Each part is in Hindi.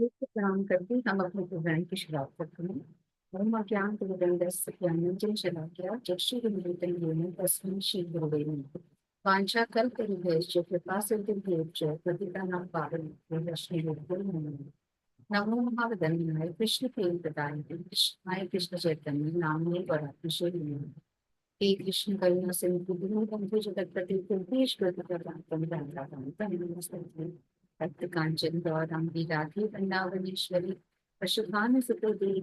प्रणाम करके हम अपने प्रोग्राम की शुरुआत करते हैं। ओम अज्ञानतिमिरन्धस्य ज्ञानांजन शलाकया चक्षुरुन्मीलितं तस्मै श्री गुरवे नमः। वाञ्छाकल्पतरुभ्यश्च कृपासिन्धुभ्यश्च पतितानां पावनेभ्यो वैष्णवेभ्यो नमो नमः। नमो महावदन्याय कृष्ण प्रेमप्रदायिने कृष्णाय कृष्ण चैतन्य नाम्ने परात्मने नमः। हे कृष्ण करुणा सिंधु दीनबंधु जगत्पते कुंतेश कृतकर्तां राधाकान्तं नमस्ते। भक्त कांचन गौरांगी राधे वृंदावनेश्वरी पशुभान सुत देवी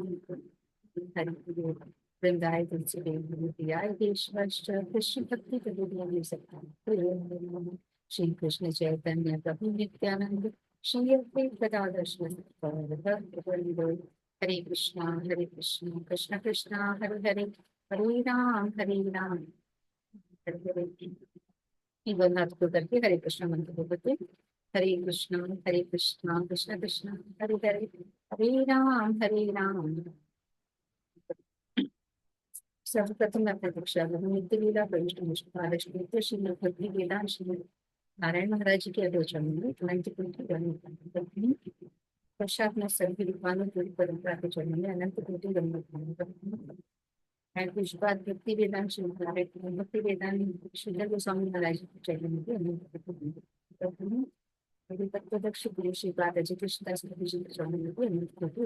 हरि वृंदाय तुलसी देवी प्रियाय केशवश्च कृष्ण भक्ति प्रबोधिनी सत्ता श्री कृष्ण चैतन्य प्रभु नित्यानंद श्री अद्वैत गदाधर श्रीवासादि हरे कृष्णा कृष्ण कृष्णा हरे हरे हरे राम हरे हरे। एक हाथ को करके हरे कृष्ण मंत्र को करके हरे कृष्णा कृष्ण कृष्ण हरे हरे हरे राम। सर्वप्रथम मैं अपने दीक्षा नित्य लीला प्रविष्ट मुझे श्री भक्ति वेदांत श्री नारायण महाराज जी के अधोचरण में 90 पश्चात में सभी विद्वानों की परंपरा के चरण में अनंत कोटि गंगा विश्वास भक्ति वेदांत श्री नारायण भक्ति वेदांत श्री गोस्वामी महाराज जी के चरण में अनंत तत्वदक्ष गुरु श्री पाद अजय कृष्णदास जी के चरण में अनंत कोटि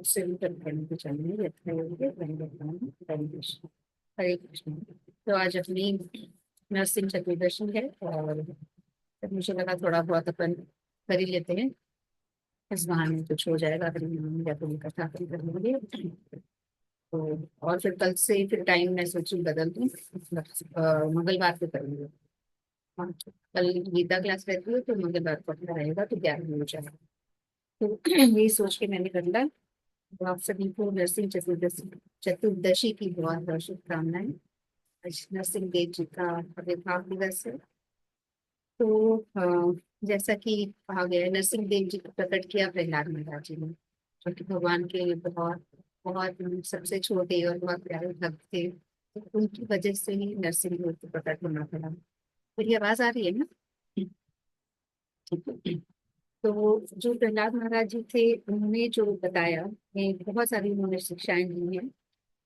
से ऊपर करने के चरण में हरे कृष्ण हरे कृष्ण। तो आज अपनी नरसिंह चतुर्दशी है और तब मुझे लगा थोड़ा बहुत अपन कर ही लेते हैं, इस बहाने कुछ हो जाएगा। हरि नाम या तो कथा कर लेंगे तो, और फिर कल से फिर टाइम मैं सोची बदल दूं, मतलब मंगलवार को करेंगे। हाँ, कल गीता क्लास रहती है तो मंगलवार को अपना रहेगा तो 11 हो जाएगा। तो यही सोच के मैंने कर लिया। तो आप सभी को नरसिंह चतुर्दशी चतुर्दशी की बहुत बहुत शुभकामनाएं। आज नरसिंह देव जी का आविर्भाव दिवस है। तो जैसा कि कहा गया है, नरसिंह देव जी को प्रकट किया प्रहलाद महाराज जी ने, जो कि भगवान के बहुत बहुत सबसे छोटे और बहुत प्यारे भक्त थे। तो उनकी वजह से ही नरसिंह देव को प्रकट होना पड़ा। मेरी आवाज आ रही है ना? तो जो प्रहलाद महाराज जी थे, उन्होंने जो बताया, बहुत सारी उन्होंने शिक्षाएं दी हैं।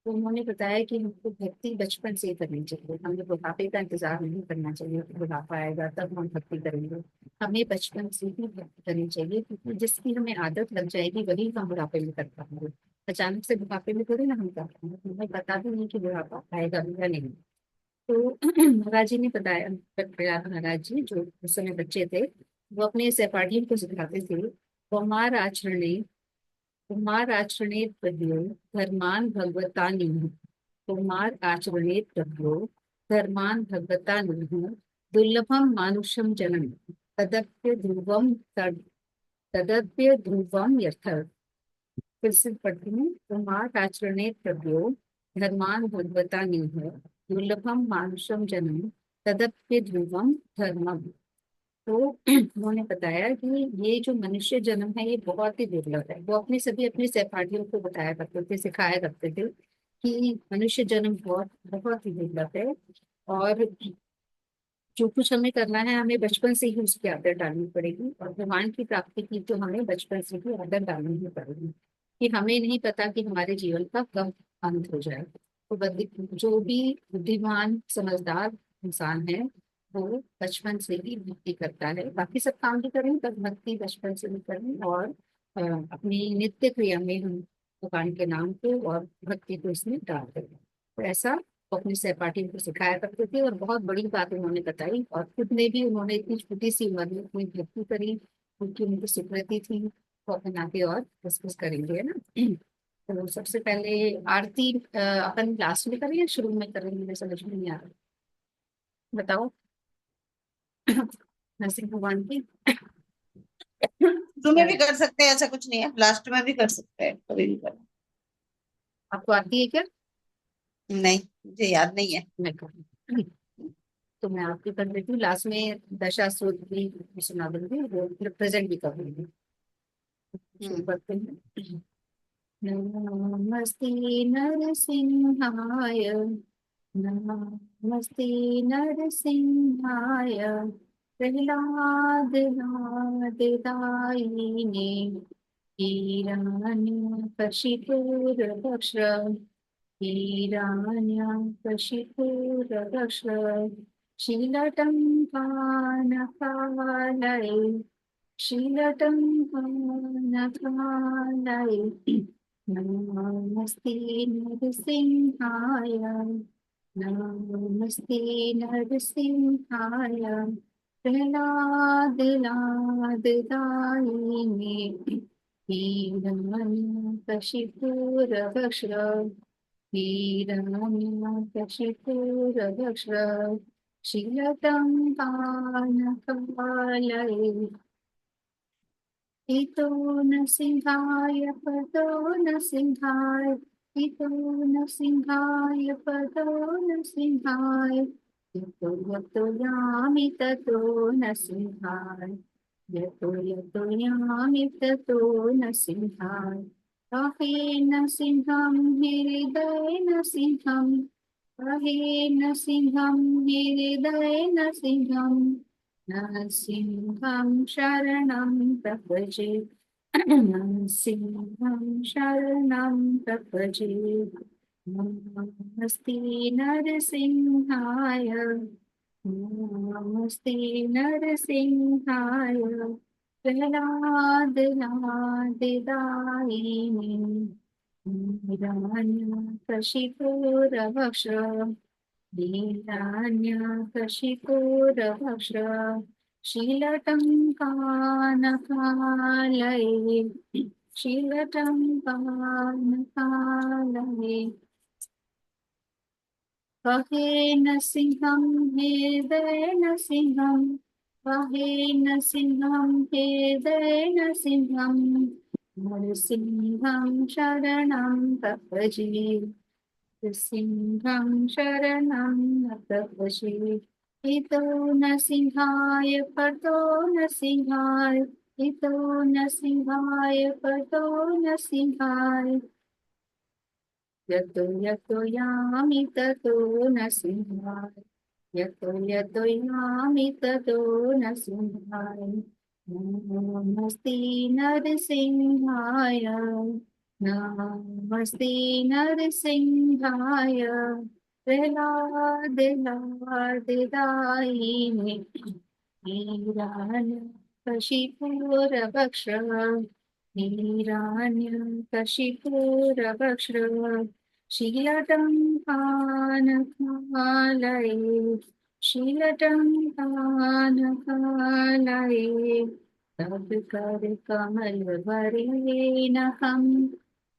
तो उन्होंने बताया कि हमको भक्ति बचपन से ही करनी चाहिए, हमें बुढ़ापे का इंतजार नहीं करना चाहिए कि बुढ़ापा आएगा तब हम भक्ति करेंगे। हमें बचपन से ही भक्ति करनी चाहिए, क्योंकि जिसकी हमें आदत लग जाएगी वही हम बुढ़ापे में कर पाएंगे। अचानक से बुढ़ापे में थोड़ी ना हम कर पाएंगे, हमें पता भी नहीं कि बुढ़ापा आएगा भी या नहीं। तो महाराज जी ने बताया, प्रहलाद महाराज जी जो उस समय बच्चे थे, वो अपने सहपाठियों को सिखाते थे, कुमार आचरणे कुमार आचरणे प्रभो धर्मान भगवता निः। कुमार आचरणे प्रभो धर्मान भगवता निः। दुर्लभम मानुषम जन्म तदप्य ध्रुवम तदप्य ध्रुवम यथ। फिर से पढ़ती हूँ। कुमार आचरणे प्रभो धर्मान भगवता निः। दुर्लभम मानुषम जन्म तदप्य ध्रुवम धर्मम। तो उन्होंने बताया कि ये जो मनुष्य जन्म है ये बहुत ही दुर्लभ है। वो अपने सभी अपने सहपाठियों को बताया करते थे, सिखाया करते थे कि मनुष्य जन्म बहुत बहुत ही दुर्लभ है। और जो कुछ हमें करना है, हमें बचपन से ही उसकी आदत डालनी पड़ेगी, और भगवान की प्राप्ति की तो हमें बचपन से ही आदत डालनी ही पड़ेगी, कि हमें नहीं पता कि हमारे जीवन का कब अंत हो जाए। तो जो भी बुद्धिमान समझदार इंसान है, वो बचपन से ही भक्ति करता है। बाकी सब काम भी करें पर भक्ति बचपन से भी करें, और अपनी नित्य क्रिया में हम भगवान के नाम को और भक्ति को इसमें डाल दें। तो ऐसा वो अपने सहपाठियों को सिखाया करते थे, और बहुत बड़ी बात उन्होंने बताई। और खुद ने भी उन्होंने इतनी छोटी सी उम्र में इतनी भक्ति करी, उनकी उनकी स्वीकृति थी। तो अपन आगे और डिस्कस करेंगे, है ना? तो सबसे पहले आरती अपन लास्ट में करें या शुरू में करेंगे, मुझे समझ में नहीं आ रहा, बताओ। नरसिंह भगवान की। शुरू में क्या भी कर सकते हैं, ऐसा कुछ नहीं है, लास्ट में भी कर सकते हैं, कभी भी कर। आपको आती है क्या? नहीं, मुझे याद नहीं है। मैं करूँ तो मैं आपकी कर देती हूँ, लास्ट में दशा सूत्र भी सुना दूंगी, वो प्रेजेंट भी कर दूंगी। शुरू हम्म। करते हैं। नमस्ते नरसिंहाय, नमस्ते नरसिंहाय, प्रहलाद नाद दायिने हिरण्यकशिपुरभक्ष हिरण्यकशिपुरभक्ष शीलटङ्कानकालये शीलटङ्कानकालये नमस्ते नरसिंहाय नमस्ते नरसिंहाय प्रहलाद लाद दायिने हिरण्यकशिपुरभक्ष हिरण्यकशिपुरभक्ष शीलटङ्कानकालये इतो न सिंहाय पदो न सिंहाय इतो न सिंहाय पदो न सिंहाय यतो यतो यामि ततो न सिंहाय यतो यतो यामि ततो न सिंहाय अहेन सिंहं हृदयेन सिंहं अहेन सिंहं हृदयेन सिंहं नरसिंहं शरणं प्रपजे नरसिंहं शरणं प्रपजे नमस्ते नरसिंहाय नमस्ते नरसिंहाय प्रहलाद नादिदायिने हिरण्यकशिपुरभक्ष हिरण्यकशिपुरभक्ष शीलटङ्कानकालये शीलटङ्कानकालये कहेन सिंहं हृदयेन सिंहं कहेन सिंहं हृदयेन सिंहं नरसिंहं शरणं प्रपजे सिंहं शरणं प्रपशे इतो न सिंहाय पतो न सिंहाय इतो न सिंहाय पतो न सिंहाय यतो यतो यामि ततो न सिंहाय यतो यतो यामि ततो न सिंहाय नमस्ते नरसिंहाय नमस्ते नरसिंहाय प्रहलाद लाददायिने हिरण्यकशिपुरभक्ष हिरण्यकशिपुरभक्ष शीलटङ्कानकालये शीलटङ्कानकालये तब कर कमल वरेणहम्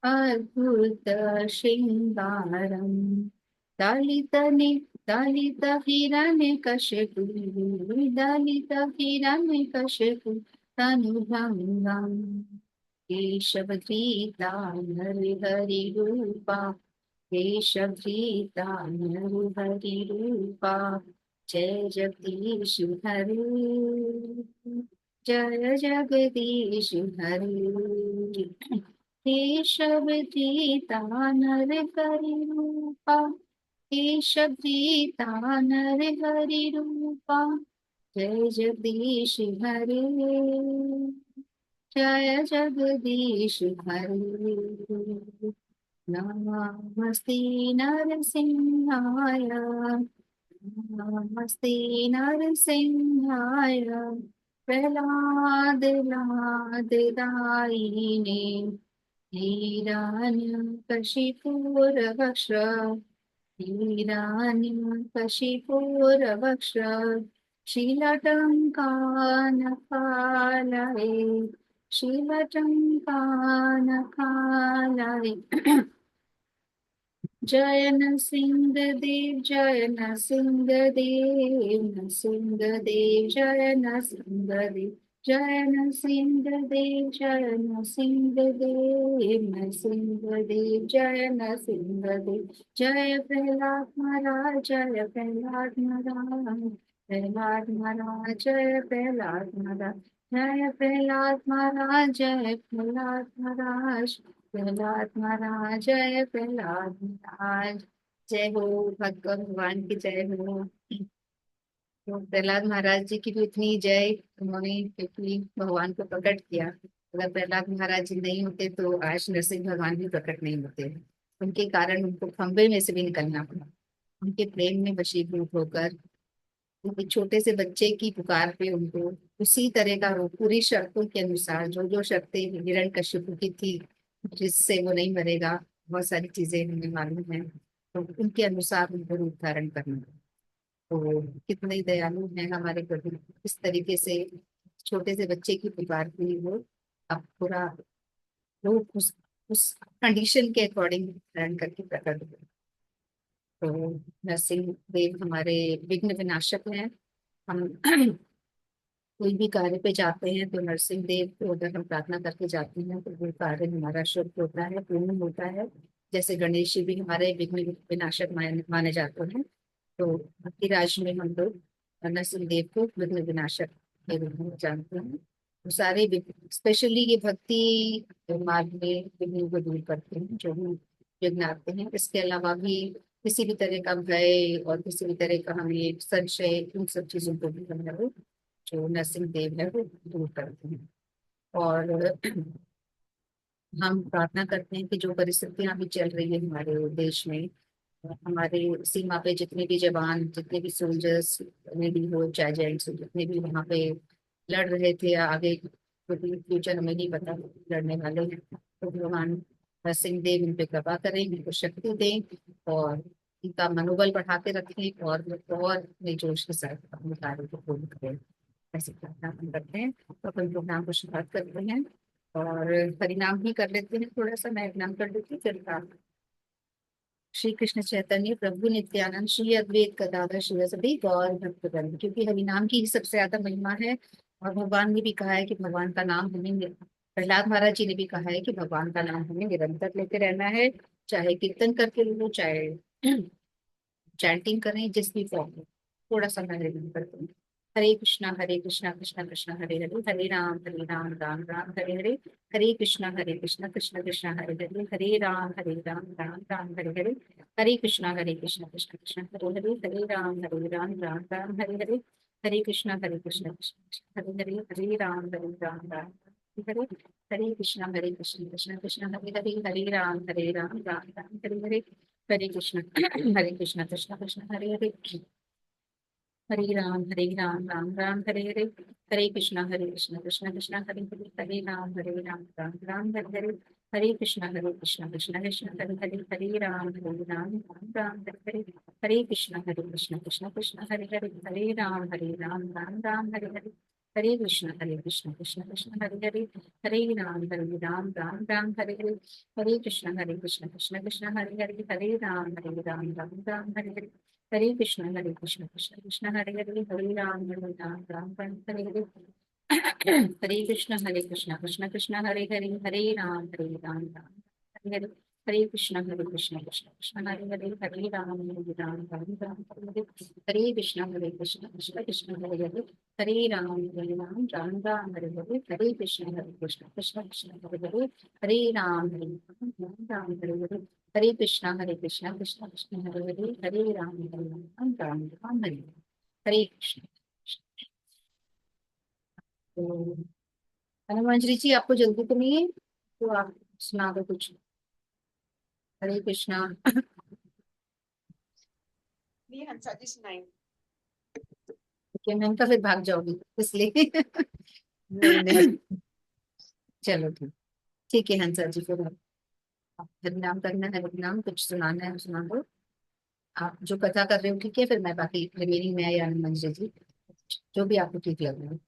अद्भुत श्रृंगारम् दलितने दलित हिरण्यकशिपु दलित हिरण्यकशिपु तनुभङ्गम् केशवधृता नरहरिरूपा केशवधृता नरहरिरूपा जय जगदीश हरे जय जगदीश हरे केशवधृता नरहरिरूपा केशवधृता नरहरिरूपा जय जगदीश हरे जय जगदीश हरे नमस्ते नरसिंहाय नमस्ते नरसिंहाय प्रहलाद लाददायिने हिरण्यकशिपुरभक्ष हिरण्यकशिपुरभक्ष शीलटङ्कानकालये शीलटङ्कानकालये जय नरसिंहदेव जय नरसिंहदेव नरसिंहदेव जय नरसिंहदेव जय नरसिंहदेव जय नरसिंहदेव नरसिंहदेव जय नरसिंहदेव जय प्रहलाद महाराज जय प्रहलाद महाराज प्रहलाद महाराज जय प्रहलाद महाराज जय प्रहलाद महाराज जय प्रहलाद महाराज प्रहलाद महाराज जय प्रहलाद महाराज जय हो भगवान की जय हो। तो प्रहलाद महाराज जी की भी इतनी जय, उन्होंने क्योंकि भगवान को प्रकट किया। अगर प्रहलाद महाराज जी नहीं होते तो आज नरसिंह भगवान भी प्रकट नहीं होते। उनके कारण उनको खंबे में से भी निकलना पड़ा। उनके प्रेम में वशीभूत होकर एक छोटे से बच्चे की पुकार पे उनको उसी तरह का वो पूरी शर्तों के अनुसार, जो जो शर्तें हिरण्यकशिपु की थी, जिससे वो नहीं मरेगा, बहुत सारी चीजें हमें मालूम है, तो उनके अनुसार उनको रूप धारण करना। तो कितने दयालु हैं हमारे प्रभु। इस तरीके से छोटे से बच्चे की पुकार के लिए वो अब पूरा रूप उस कंडीशन के अकॉर्डिंग धारण करके प्रकट हुए। तो नरसिंह देव हमारे विघ्न विनाशक हैं। हम कोई भी कार्य पे जाते हैं तो नरसिंह देव को अगर हम प्रार्थना करके जाते हैं तो वो कार्य हमारा शुभ होता है, पूर्ण होता है। जैसे गणेश जी भी हमारे विघ्न विनाशक माने जाते हैं। तो भक्ति राज में हम लोग नरसिंह देव को विघ्न विनाशक के रूप में जानते हैं। तो सारे स्पेशली ये भक्ति मार्ग में विघ्न को दूर करते हैं, जो भी विघ्न आते हैं। इसके अलावा भी किसी भी तरह का भय और किसी भी तरह का हमें संशय, उन सब चीजों को भी हम लोग, जो नरसिंह देव है, वो दूर करते हैं। और हम प्रार्थना करते हैं कि जो परिस्थितियां अभी चल रही है हमारे देश में, हमारे सीमा पे जितने भी जवान, जितने भी सोल्जर्स, लेडी हो चाहे जेंट्स हो, जितने भी वहां पे लड़ रहे थे या आगे, क्योंकि फ्यूचर हमें नहीं पता लड़ने वाले हैं, तो भगवान नरसिंह देव उन पे कृपा करें, उनको शक्ति दें और उनका मनोबल बढ़ा के रखें और वो और नए जोश के साथ अपने कार्य को पूर्ण करें। ऐसे प्रार्थना हम करते हैं। तो अपन प्रोग्राम को शुरुआत करते हैं और परिणाम ही कर लेते हैं। थोड़ा सा मैं नाम कर देती हूँ फिर श्री कृष्ण चैतन्य प्रभु नित्यानंद श्री अद्वैत गदाधर शिवसदि गौर भक्तवृंद। क्योंकि हरिनाम की ही सबसे ज्यादा महिमा है। और भगवान ने भी कहा है कि भगवान का नाम हमें, प्रहलाद महाराज जी ने भी कहा है कि भगवान का नाम हमें निरंतर लेते रहना है। चाहे कीर्तन करके लो, चाहे चैंटिंग करें, जिस भी फॉर्म में। थोड़ा सा मैं रिव्यू करती हूँ। हरे कृष्णा कृष्णा कृष्णा हरे हरे, हरे राम राम राम हरे हरे, हरे कृष्णा कृष्णा कृष्णा हरे हरे, हरे राम राम राम हरे हरे, हरे कृष्णा कृष्णा कृष्णा हरे हरे, हरे राम राम राम हरे हरे, हरे कृष्णा कृष्णा कृष्णा हरे हरे, हरे राम राम राम हरे हरे, हरे कृष्णा कृष्णा कृष्णा हरे हरे, हरे राम राम हरे हरे, हरे कृष्णा कृष्णा कृष्णा हरे हरे, हरे राम राम हरे हरे, हरे कृष्णा कृष्णा कृष्णा हरे हरे, हरे राम राम हरे हरे, हरे कृष्णा कृष्णा कृष्णा हरे हरे, हरे राम राम हरे हरे, कृष्णा कृष्णा कृष्णा हरे हरे, हरे राम हरे हरे, कृष्णा कृष्णा कृष्णा हरे हरे, हरे राम हरे हरे, कृष्णा कृष्णा कृष्णा हरे हरे, हरे राम हरे हरे, हरे कृष्ण कृष्ण हरे हरे, राम राम हरे हरे, हरे कृष्ण कृष्ण हरे हरे, राम राम हरे हरे, हरे कृष्ण कृष्ण हरे हरे, राम राम हरे हरे, हरे कृष्ण कृष्ण हरे हरे, राम राम हरे हरे, कृष्ण कृष्ण हरे हरे, राम हरे हरे, हरे कृष्णा कृष्णा कृष्ण हरे हरे, राम राम हरे हरे, कृष्ण। तो हनुमान जी आपको जल्दी तो नहीं है, तो आप सुना दो कुछ। हरे कृष्णा। ये हंसा जी सुनाएंगे। क्या मैम का फिर भाग जाओगी इसलिए। नहीं नहीं। चलो ठीक, ठीक है हंसा जी, फिर आप हरिनाम करना है, हरिनाम कुछ सुनाना है सुना दो। आप जो कथा कर रहे हो ठीक है, फिर मैं बाकी रिमेनिंग में या हनुमान जी, जो भी आपको ठीक लग रहा है।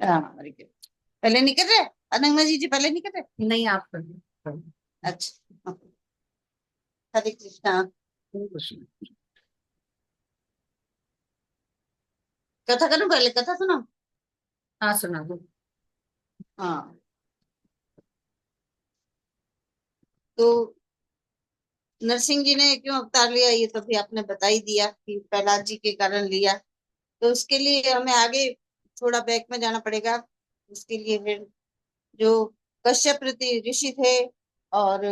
हाँ very good। पहले नहीं कर रहे? अनंगना जी पहले नहीं कर रहे? नहीं आप कर दो। अच्छा। हरे कृष्णा। हरे कृष्ण। कथा करूं? पहले कथा सुनो। हाँ सुना दो। हाँ। तो नरसिंह जी ने क्यों अवतार लिया, ये तो भी आपने बता ही दिया कि प्रहलाद जी के कारण लिया। तो उसके लिए हमें आगे थोड़ा बैक में जाना पड़ेगा। उसके लिए फिर जो कश्यप ऋषि थे और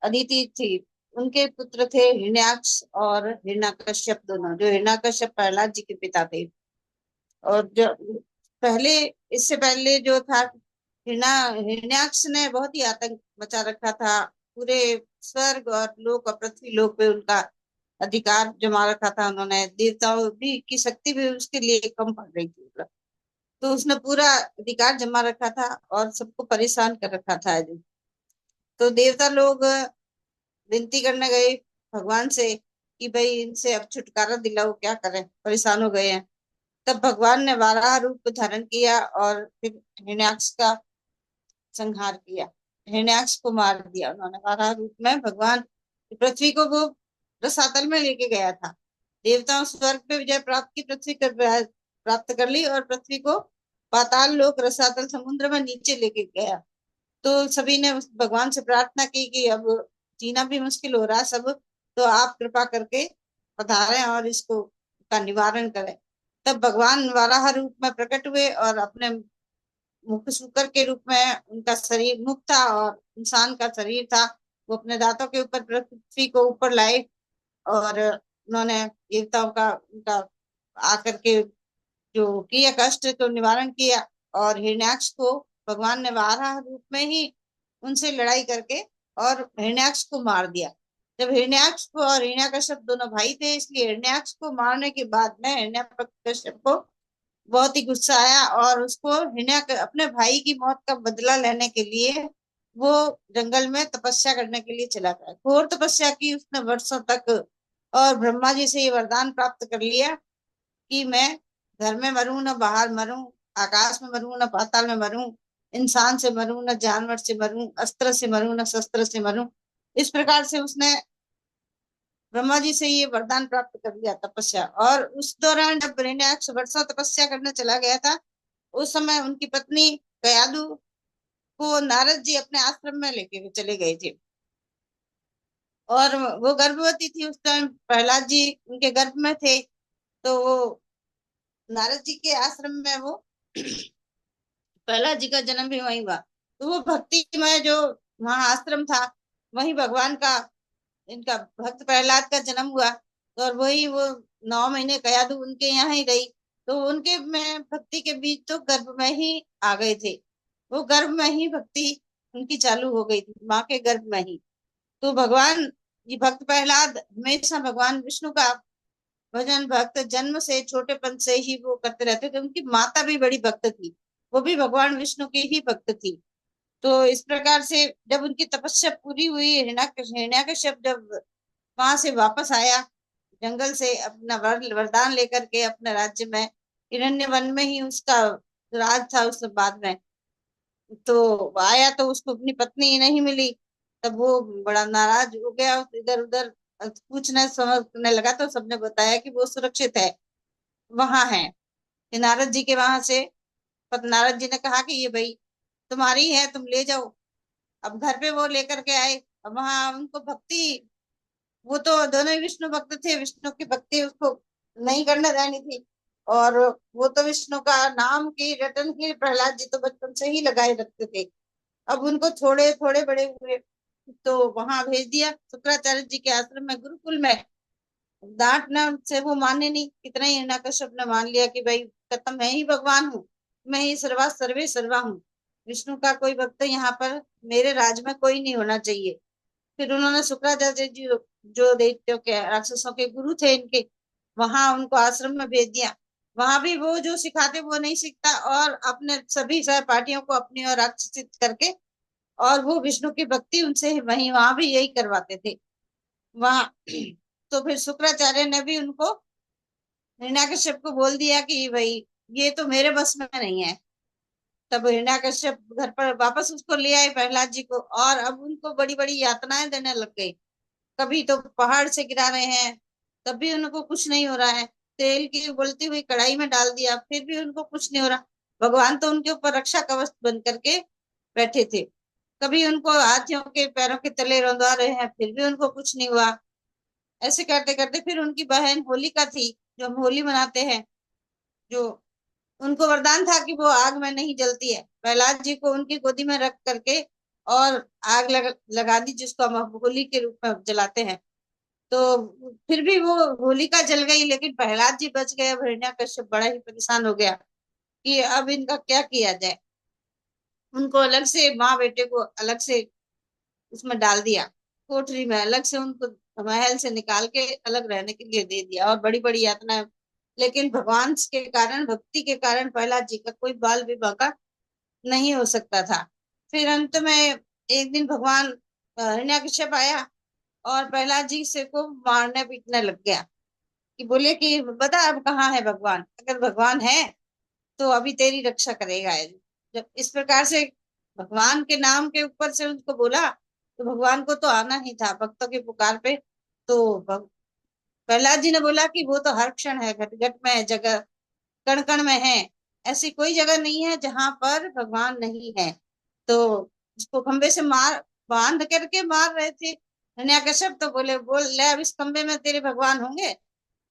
अदिति थी, उनके पुत्र थे हिरण्याक्ष और हिरण्यकश्यप दोनों, जो हिरण्यकश्यप प्रहलाद जी के पिता थे। और जो पहले, इससे पहले जो था, हिरण्याक्ष ने बहुत ही आतंक मचा रखा था। पूरे स्वर्ग और लोक और पृथ्वी लोक पे उनका अधिकार जमा रखा था उन्होंने। देवताओं भी की शक्ति भी उसके लिए कम पड़ रही थी। तो उसने पूरा अधिकार जमा रखा था और सबको परेशान कर रखा था। तो देवता लोग विनती करने गए भगवान से कि भाई इनसे अब छुटकारा दिलाओ, क्या करें, परेशान हो गए हैं। तब भगवान ने वाराह रूप धारण किया और फिर हिरण्याक्ष का संहार किया। हिरण्याक्ष को मार दिया उन्होंने। वाराह रूप में भगवान पृथ्वी को वो रसातल में लेके गया था। देवताओं स्वर्ग पे विजय प्राप्त की, पृथ्वी कर प्राप्त कर ली, और पृथ्वी को पाताल लोक रसातल समुद्र में नीचे लेके गया। तो सभी ने भगवान से प्रार्थना की कि अब जीना भी मुश्किल हो रहा है सब, तो आप कृपा करके पधारें और इसको का निवारण करें। तब भगवान वराह रूप में प्रकट हुए और अपने मुख शुकर के रूप में, उनका शरीर मुख था और इंसान का शरीर था, वो अपने दांतों के ऊपर पृथ्वी को ऊपर लाए और उन्होंने देवताओं का उनका आकर के जो किया, कष्ट को निवारण किया। और हिरण्याक्ष को भगवान ने वाराह रूप में ही उनसे लड़ाई करके और हिरण्याक्ष को मार दिया। जब हिरण्याक्ष को, और हिरण्यकश्यप दोनों भाई थे, इसलिए हिरण्याक्ष को मारने के बाद में हिरण्यकश्यप को बहुत ही गुस्सा आया और उसको अपने भाई की मौत का बदला लेने के लिए वो जंगल में तपस्या करने के लिए चला गया। घोर तपस्या की उसने वर्षों तक, और ब्रह्मा जी से ये वरदान प्राप्त कर लिया कि मैं घर में मरूं न बाहर मरूं, आकाश में मरूं न पाताल में मरूं, इंसान से मरूं न जानवर से मरूं, अस्त्र से मरूं न शस्त्र से मरूं। इस प्रकार से उसने ब्रह्मा जी से ये वरदान प्राप्त कर लिया, तपस्या। और उस दौरान जब हिरण्याक्ष वर्षों तपस्या करने चला गया था, उस समय उनकी पत्नी कयादु को नारद जी अपने आश्रम में लेके चले गए थे। और वो गर्भवती थी उस टाइम, प्रहलाद जी उनके गर्भ में थे। तो वो नारद जी के आश्रम में वो प्रहलाद जी का जन्म भी वहीं हुआ। तो वो भक्तिमय जो वहाँ आश्रम था, वहीं भगवान का, इनका भक्त प्रहलाद का जन्म हुआ। और वही वो 9 महीने कयादु उनके यहाँ ही रही। तो उनके में भक्ति के बीच तो गर्भ में ही आ गए थे। वो गर्भ में ही भक्ति उनकी चालू हो गई थी, माँ के गर्भ में ही। तो भगवान, ये भक्त प्रहलाद हमेशा भगवान विष्णु का भजन, भक्त जन्म से, छोटेपन से ही वो करते रहते थे। उनकी माता भी बड़ी भक्त थी, वो भी भगवान विष्णु की ही भक्त थी। तो इस प्रकार से जब उनकी तपस्या पूरी हुई, हिरण्याकश्यप जब वहां से वापस आया जंगल से अपना वरदान लेकर के अपने राज्य में, हिरण्य वन में ही उसका राज था उस बाद में। तो आया तो उसको अपनी पत्नी नहीं मिली। तब वो बड़ा नाराज हो गया, इधर उधर पूछने समझने लगा। तो सबने बताया कि वो सुरक्षित है, वहां है। कि नारद जी के वहां से, पर नारद जी ने कहा कि ये भाई तुम्हारी है, तुम ले जाओ। अब घर पे वो लेकर के आए। अब वहां उनको भक्ति, वो तो दोनों ही विष्णु भक्त थे, विष्णु की भक्ति उसको नहीं करने देनी थी। और वो तो विष्णु का नाम की रटन की प्रहलाद जी तो बचपन से ही लगाए रखते थे। अब उनको थोड़े थोड़े बड़े हुए तो वहां भेज दिया शुक्राचार्य जी के आश्रम में, गुरुकुल में। डांटना से वो माने नहीं, कितना ही हिरण्यकश्यप ने मान लिया कि भाई खत्म, मैं ही भगवान हूँ, मैं ही सर्वा सर्वे सर्वा हूँ, विष्णु का कोई भक्त यहाँ पर मेरे राज में कोई नहीं होना चाहिए। फिर उन्होंने शुक्राचार्य जी, जो दैत्यों के राक्षसों के गुरु थे इनके, वहां उनको आश्रम में भेज दिया। वहां भी वो जो सिखाते वो नहीं सीखता, और अपने सभी सहपाठियों को अपनी ओर आकर्षित करके, और वो विष्णु की भक्ति उनसे वहीं वहां भी यही करवाते थे वहां। तो फिर शुक्राचार्य ने भी उनको, हिरण्यकश्यप को बोल दिया कि भाई ये तो मेरे बस में नहीं है। तब हिरण्यकश्यप घर पर वापस उसको ले आए प्रहलाद जी को, और अब उनको बड़ी बड़ी यातनाएं देने लग गई। कभी तो पहाड़ से गिरा रहे हैं, तब भी उनको कुछ नहीं हो रहा है। तेल की उबलती हुई कढ़ाई में डाल दिया, फिर भी उनको कुछ नहीं हो रहा। भगवान तो उनके ऊपर रक्षा कवच बन करके बैठे थे। कभी उनको हाथियों के पैरों के तले रौंदवा रहे हैं, फिर भी उनको कुछ नहीं हुआ। ऐसे करते करते फिर उनकी बहन होलिका थी, जो हम होली मनाते हैं, जो उनको वरदान था कि वो आग में नहीं जलती है, प्रहलाद जी को उनकी गोदी में रख करके और आग लगा दी, जिसको हम होली के रूप में जलाते हैं। तो फिर भी वो होलिका जल गई, लेकिन प्रहलाद जी बच गए। अब हिरण्यकश्यप बड़ा ही परेशान हो गया कि अब इनका क्या किया जाए। उनको अलग से, माँ बेटे को अलग से उसमें डाल दिया, कोठरी में अलग से उनको महल से निकाल के अलग रहने के लिए दे दिया, और बड़ी बड़ी यातना। लेकिन भगवान के कारण, भक्ति के कारण प्रहलाद जी का कोई बाल विवाह का नहीं हो सकता था। फिर अंत में एक दिन भगवान हिरण्यकश्यप आया और प्रहलाद जी से को मारने पीटने लग गया, कि बोले कि बता अब कहाँ है भगवान, अगर भगवान है तो अभी तेरी रक्षा करेगा। जब इस प्रकार से भगवान के नाम के ऊपर से उनको बोला, तो भगवान को तो आना ही था भक्तों की पुकार पे। तो प्रहलाद जी ने बोला कि वो तो हर क्षण है, घट घट में है, जगह कण कण में है। ऐसी कोई जगह नहीं है जहां पर भगवान नहीं है। तो उसको खंबे से मार बांध करके मार रहे थे हिरण्यकश्यप, तो बोले बोल ले अब इस खंबे में तेरे भगवान होंगे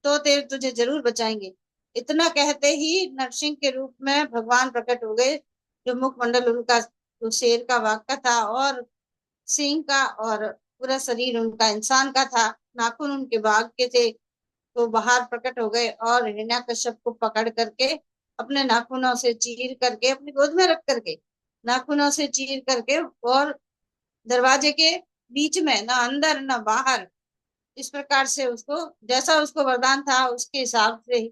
तो तेरे तुझे जरूर बचाएंगे। इतना कहते ही नरसिंह के रूप में भगवान प्रकट हो गए। जो मुखमंडल उनका तो शेर का वाघ का था, और सिंह का, और पूरा शरीर उनका इंसान का था, नाखून उनके बाघ के थे। तो बाहर प्रकट हो गए और हिरण्यकश्यप को पकड़ करके अपने नाखूनों से चीर करके अपनी गोद में रख करके, नाखूनों से चीर करके, और दरवाजे के बीच में, ना अंदर ना बाहर, इस प्रकार से उसको, जैसा उसको वरदान था उसके हिसाब से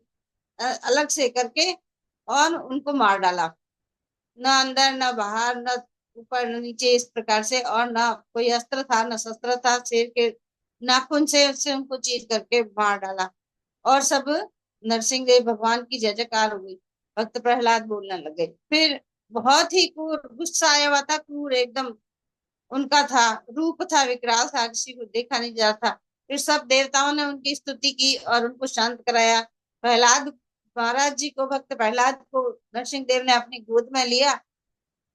अलग से करके और उनको मार डाला। न अंदर न बाहर, न ऊपर न नीचे, इस प्रकार से। और ना कोई अस्त्र था न शस्त्र था, शेर के नाखून से उससे उनको चीर करके मार डाला। और सब नरसिंह देव भगवान की जय जयकार हो गई। भक्त प्रहलाद बोलने लगे। फिर बहुत ही क्रूर गुस्सा आया हुआ था, क्रूर एकदम उनका था, रूप था, विकराल था, किसी को देखा नहीं जा था। फिर सब देवताओं ने उनकी स्तुति की और उनको शांत कराया। प्रहलाद महाराज जी को, भक्त प्रहलाद को नरसिंह देव ने अपनी गोद में लिया,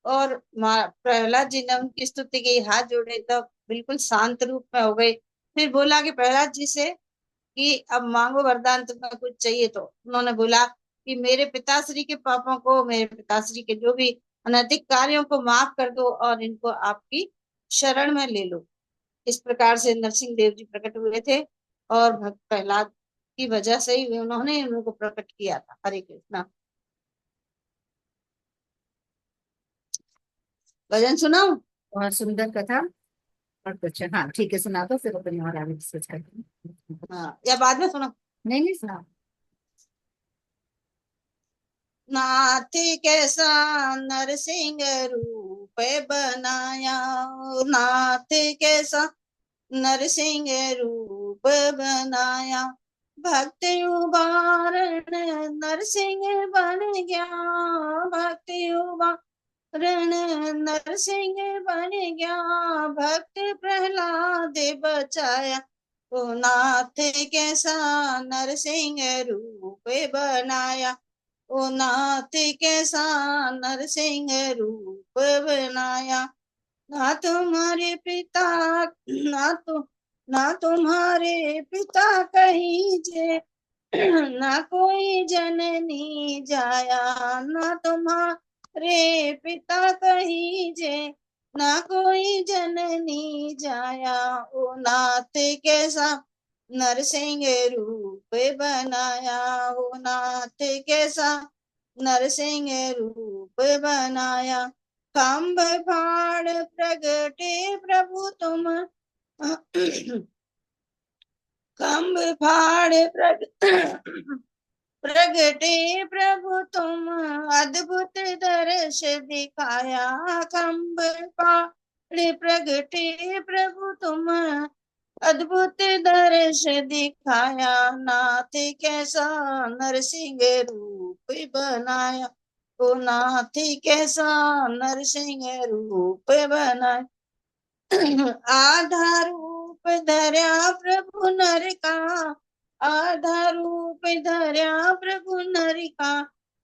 और प्रहलाद जी ने उनकी स्तुति की, हाथ जोड़े, तब बिल्कुल शांत रूप में हो गए। फिर बोला कि प्रहलाद जी से कि अब मांगो वरदान, तुम्हें कुछ चाहिए तो। उन्होंने बोला कि मेरे पिताश्री के पापों को, मेरे पिताश्री के जो भी अनैतिक कार्यों को माफ कर दो, और इनको आपकी शरण में ले लो। इस प्रकार से नरसिंह देव जी प्रकट हुए थे, और भक्त प्रहलाद की वजह से ही उन्होंने उनको प्रकट किया था। हरे कृष्णा। भजन सुनाऊं? बहुत सुंदर कथा। और कुछ, हाँ ठीक है, सुना दो, फिर अपन और आगे डिस्कस करते हैं। हाँ, या बाद में सुना? नहीं नहीं, सुना। नाथ कैसा नरसिंह रूप बनाया, नाथ कैसा नरसिंह रूप बनाया, भक्त उबारण नरसिंह बन गया, भक्त उबारण नरसिंह बन गया, भक्त प्रहलाद बचाया। ओ नाथ कैसा नरसिंह रूप बनाया, ओ नाथ कैसा नरसिंह रूप बनाया। ना तुम्हारे पिता, ना तो ना तुम्हारे पिता कहीं जे, ना कोई जननी जाया, ना तुम्हारे पिता कहीं जे, ना कोई जननी जाया। ओ नाथ कैसा नरसिंह रूप बनाया, ओ नाथ कैसा नरसिंह रूप बनाया। खम्भ फाड़ प्रगटे प्रभु तुम, खम्भ फाड़ प्रगटे प्रभु तुम, अद्भुत दर्श दिखाया। खम्भ फाड़ प्रगटे प्रभु तुम, अद्भुत दर्श दिखाया। नाथ कैसा नरसिंह रूप बनाया, ओ नाथ कैसा नरसिंह रूप बनाया। आधा रूप धर्या प्रभु नर का, आधा रूप धर्या प्रभु नर का,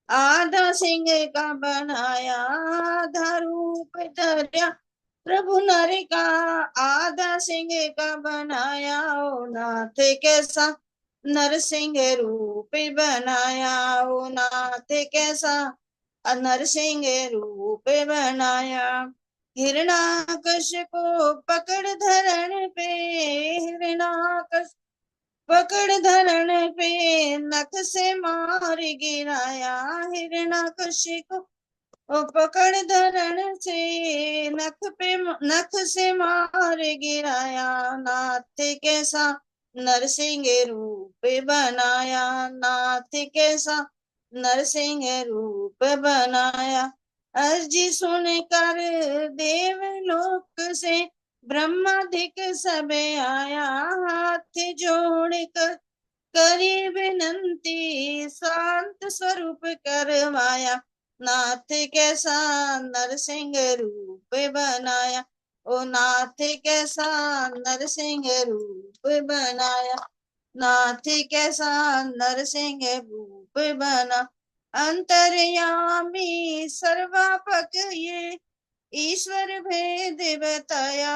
आधा सिंह का बनाया, आधा रूप धर्या प्रभु नर का, आधा सिंह का बनाया। ओ नाथ कैसा नरसिंह रूप बनाया, ओ नाथ कैसा नरसिंह रूप बनाया। हिरणाकश को पकड़ धरण पे, हिरणाकश पकड़ धरण पे नख से मार गिराया। हिरणाकश को ओ पकड़ धरण से नख से मार गिराया। नाथ कैसा नरसिंह रूप बनाया, नाथ कैसा नरसिंह रूप बनाया। अर्जी सुनकर देवलोक से ब्रह्मादिक सब आया। हाथ जोड़कर करी विनंती शांत स्वरूप करवाया। नाथ कैसा नरसिंह रूप बनाया, ओ नाथ कैसा नरसिंह रूप बनाया। नाथ कैसा नरसिंह रूप बना। अंतर्यामी सर्वापक ये ईश्वर भेद बताया।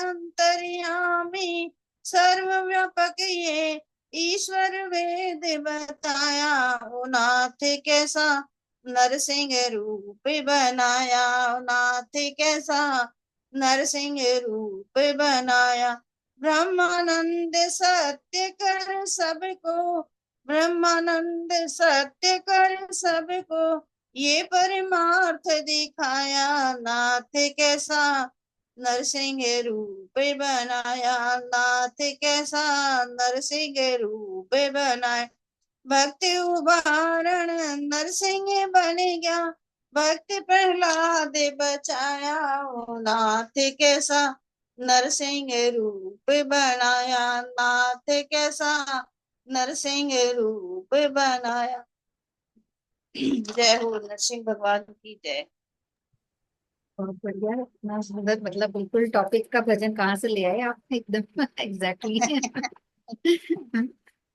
अंतर्यामी सर्वव्यापक ये ईश्वर वेद बताया। ओ नाथ कैसा नरसिंह रूप बनाया, ओ नाथ कैसा नरसिंह रूप बनाया। ब्रह्मानंद सत्य कर सबको, ब्रह्मानंद सत्य कर सबको ये परमार्थ दिखाया। नाथ कैसा नरसिंह रूप बनाया, नाथ कैसा नरसिंह रूप बनाया। भक्ति उदाहरण नरसिंह बन गया, भक्त प्रहलाद बचाया। ओ नाथ कैसा नरसिंह रूप बनाया, नाथ कैसा नरसिंह रूप बनाया। जय हो नरसिंह भगवान की जय। बहुत बढ़िया, इतना सुंदर, मतलब बिल्कुल टॉपिक का भजन कहाँ से ले आए आपने, एकदम एग्जैक्टली।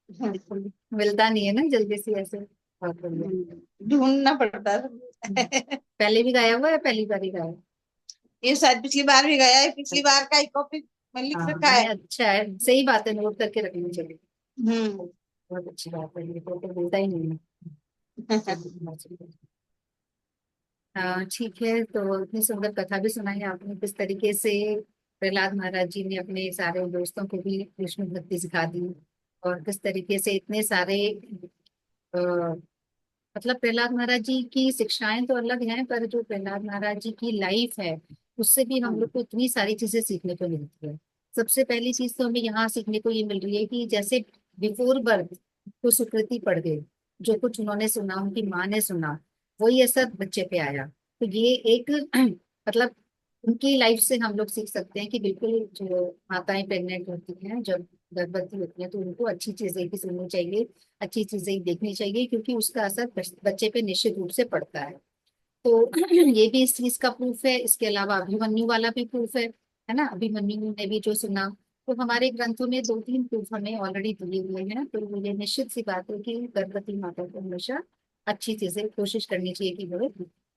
बिल्कुल मिलता नहीं है ना जल्दी से ऐसे। बहुत बढ़िया। ढूंढना पड़ता है। पहले भी गाया हुआ है, पहली बार ही गाया है? ये शायद पिछली बार भी गया है, पिछली बार का ही कॉपी में लिख हाँ रखा नहीं, है। अच्छा है, सही बात है, नोट करके रखनी चाहिए। हम्म। बहुत अच्छी बात है, ये तो मिलता ही नहीं है। हाँ ठीक है, तो इतनी सुंदर कथा भी सुनाई आपने, किस तरीके से प्रहलाद महाराज जी ने अपने सारे दोस्तों को भी कृष्ण भक्ति सिखा दी, और किस तरीके से इतने सारे अ, मतलब प्रहलाद महाराज जी की शिक्षाएं तो अलग हैं, पर जो प्रहलाद महाराज जी की लाइफ है उससे भी हम लोग को इतनी सारी चीजें सीखने को मिलती है। सबसे पहली चीज तो हमें यहाँ सीखने को ये मिल रही है कि जैसे बिफोर बर्थ को सुकृति पड़ गई, जो कुछ उन्होंने सुना, उनकी माँ ने सुना, वही असर बच्चे पे आया। तो ये एक मतलब उनकी लाइफ से हम लोग सीख सकते हैं कि बिल्कुल जो माताएं प्रेग्नेंट होती हैं, जब गर्भवती होती हैं, तो उनको अच्छी चीजें भी सुननी चाहिए, अच्छी चीजें ही देखनी चाहिए, क्योंकि उसका असर बच्चे पे निश्चित रूप से पड़ता है। तो ये भी इस चीज का प्रूफ है। इसके अलावा अभिमन्यु वाला भी प्रूफ है ना, अभिमन्यु ने भी जो सुना। तो हमारे ग्रंथों में दो तीन प्रूफ हमें ऑलरेडी दिए हुए हैं, तो ये निश्चित सी बात है कि गर्भवती माता को हमेशा अच्छी चीजें कोशिश करनी चाहिए कि वो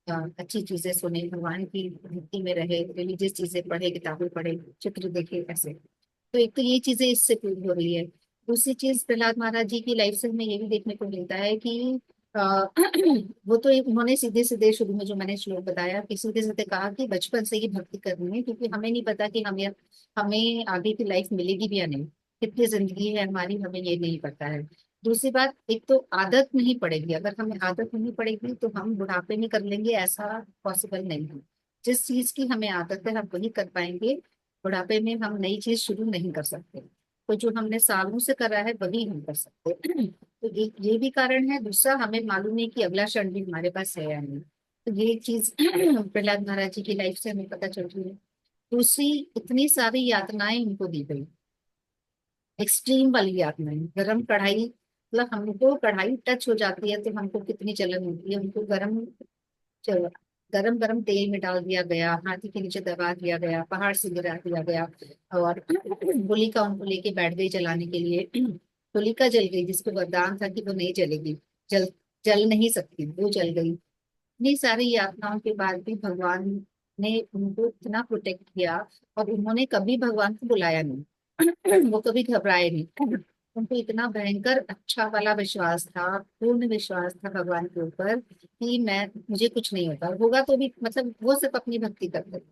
अच्छी चीजें सुने, भगवान की भक्ति में रहे, रिलीजियस चीजें पढ़े, किताबें पढ़े, चित्र देखे, ऐसे। तो एक तो ये चीजें इससे प्रूव हो रही है। दूसरी चीज, प्रहलाद महाराज जी की लाइफ से हमें ये भी देखने को मिलता है कि अ, वो तो उन्होंने सीधे सीधे शुरू में जो मैंने श्लोक बताया कि सीधे सीधे कहा कि बचपन से ही भक्ति करनी है, क्योंकि हमें नहीं पता कि हमें आगे की लाइफ मिलेगी भी या नहीं, कितनी जिंदगी है हमारी, हमें ये नहीं पता है। दूसरी बात, एक तो आदत नहीं पड़ेगी, अगर हमें आदत नहीं पड़ेगी तो हम बुढ़ापे में कर लेंगे, ऐसा पॉसिबल नहीं है। जिस चीज की हमें आदत है हम वही कर पाएंगे, बुढ़ापे में हम नई चीज शुरू नहीं कर सकते। तो जो हमने सालों से करा है वही हम कर सकते हैं। तो एक ये भी कारण है, दूसरा हमें मालूम है कि अगला क्षण भी हमारे पास है या नहीं। तो ये चीज प्रहलाद महाराज जी की लाइफ से हमें पता चल रही है। दूसरी, इतनी सारी यातनाएं उनको दी गई, एक्सट्रीम वाली यातनाएं, गरम कढ़ाई, मतलब हमको कढ़ाई टच हो जाती है तो हमको कितनी जलन होती है, उनको चलो गरम गरम तेल में डाल दिया गया, हाथी के नीचे दबा दिया गया, पहाड़ से गिरा दिया गया, और होलिका उनको लेके बैठ गई जलाने के लिए। होलिका जल गई, जिसको वरदान था कि वो नहीं जलेगी, जल जल नहीं सकती, वो जल गई। इतनी सारी यातनाओं के बाद भी भगवान ने उनको इतना प्रोटेक्ट किया, और उन्होंने कभी भगवान को बुलाया नहीं। वो कभी घबराए नहीं। उनको इतना भयंकर अच्छा वाला विश्वास था, पूर्ण विश्वास था भगवान के ऊपर कि मैं मुझे कुछ नहीं होता, होगा तो भी मतलब वो सिर्फ अपनी भक्ति करते थे।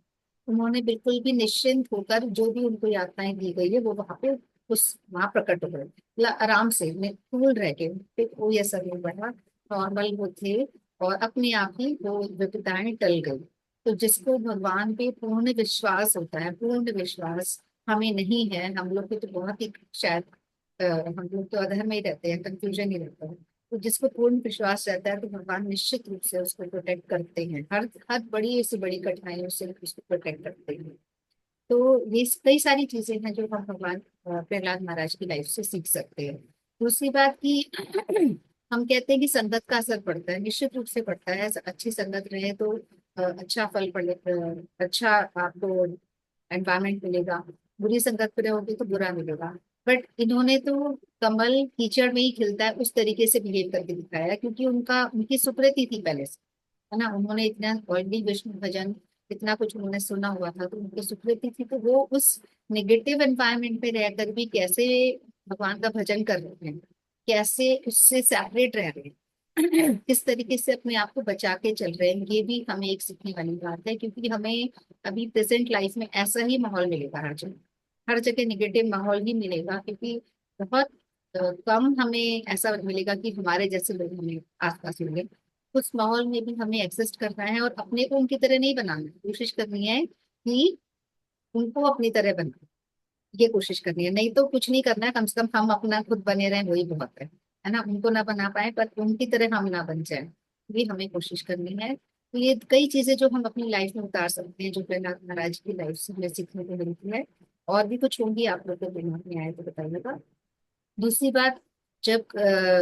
उन्होंने बिल्कुल भी निश्चिंत होकर जो भी उनको यातनाएं दी गई है वो वहां पे उस वहां प्रकट हो गए, मतलब आराम से कूल रह के फिर कोई असर नहीं पड़ा, नॉर्मल वो थे, और अपने आप ही वो विपदाएं टल गई। तो जिसको भगवान पे पूर्ण विश्वास होता है, पूर्ण विश्वास हमें नहीं है, हम लोग के तो बहुत ही शायद हम लोग तो अधर्म में ही रहते हैं, कंफ्यूजन ही रहता है। तो जिसको पूर्ण विश्वास रहता है तो भगवान निश्चित रूप से उसको प्रोटेक्ट करते हैं, हर हर बड़ी से बड़ी कठिनाइयों से उसको प्रोटेक्ट करते हैं। तो ये कई सारी चीजें हैं जो हम भगवान प्रहलाद महाराज की लाइफ से सीख सकते हैं। दूसरी बात की हम कहते हैं कि संगत का असर पड़ता है, निश्चित रूप से पड़ता है। अच्छी संगत रहे तो अच्छा फल पड़े, अच्छा आपको एनवायरमेंट मिलेगा। बुरी संगत पे रहोगे तो बुरा मिलेगा। बट इन्होंने तो कमल कीचड़ में ही खिलता है उस तरीके से बिहेव करके दिखाया, क्योंकि उनकी सुकृति थी पहले से, है ना। उन्होंने इतना ऑलरेडी विष्णु भजन इतना कुछ उन्होंने सुना हुआ था, तो उनकी सुकृति थी, तो वो उस नेगेटिव एनवायरनमेंट में रहकर भी कैसे भगवान का भजन कर रहे हैं, कैसे उससे सेपरेट रह रहे हैं, किस तरीके से अपने आप को बचा के चल रहे हैं, ये भी हमें एक सीखने वाली बात है। क्योंकि हमें अभी प्रेजेंट लाइफ में ऐसा ही माहौल मिलेगा, हर जगह निगेटिव माहौल ही मिलेगा, क्योंकि बहुत कम हमें ऐसा मिलेगा कि हमारे जैसे लोग हमें आसपास मिले। उस माहौल में भी हमें एग्जिस्ट करना है, और अपने को उनकी तरह नहीं बनाना है, कोशिश करनी है कि उनको अपनी तरह बना, ये कोशिश करनी है। नहीं तो कुछ नहीं करना है, कम से कम हम अपना खुद बने रहें वही बहुत है ना। उनको ना बना पाए पर उनकी तरह हम ना बन जाए, ये हमें कोशिश करनी है। तो ये कई चीजें जो हम अपनी लाइफ में उतार सकते हैं, जो प्रहलाद महाराज की लाइफ से हमें सीखने को मिलती है। और भी कुछ होंगी, आप लोग को दिमाग में आए तो बताइएगा। दूसरी बात, जब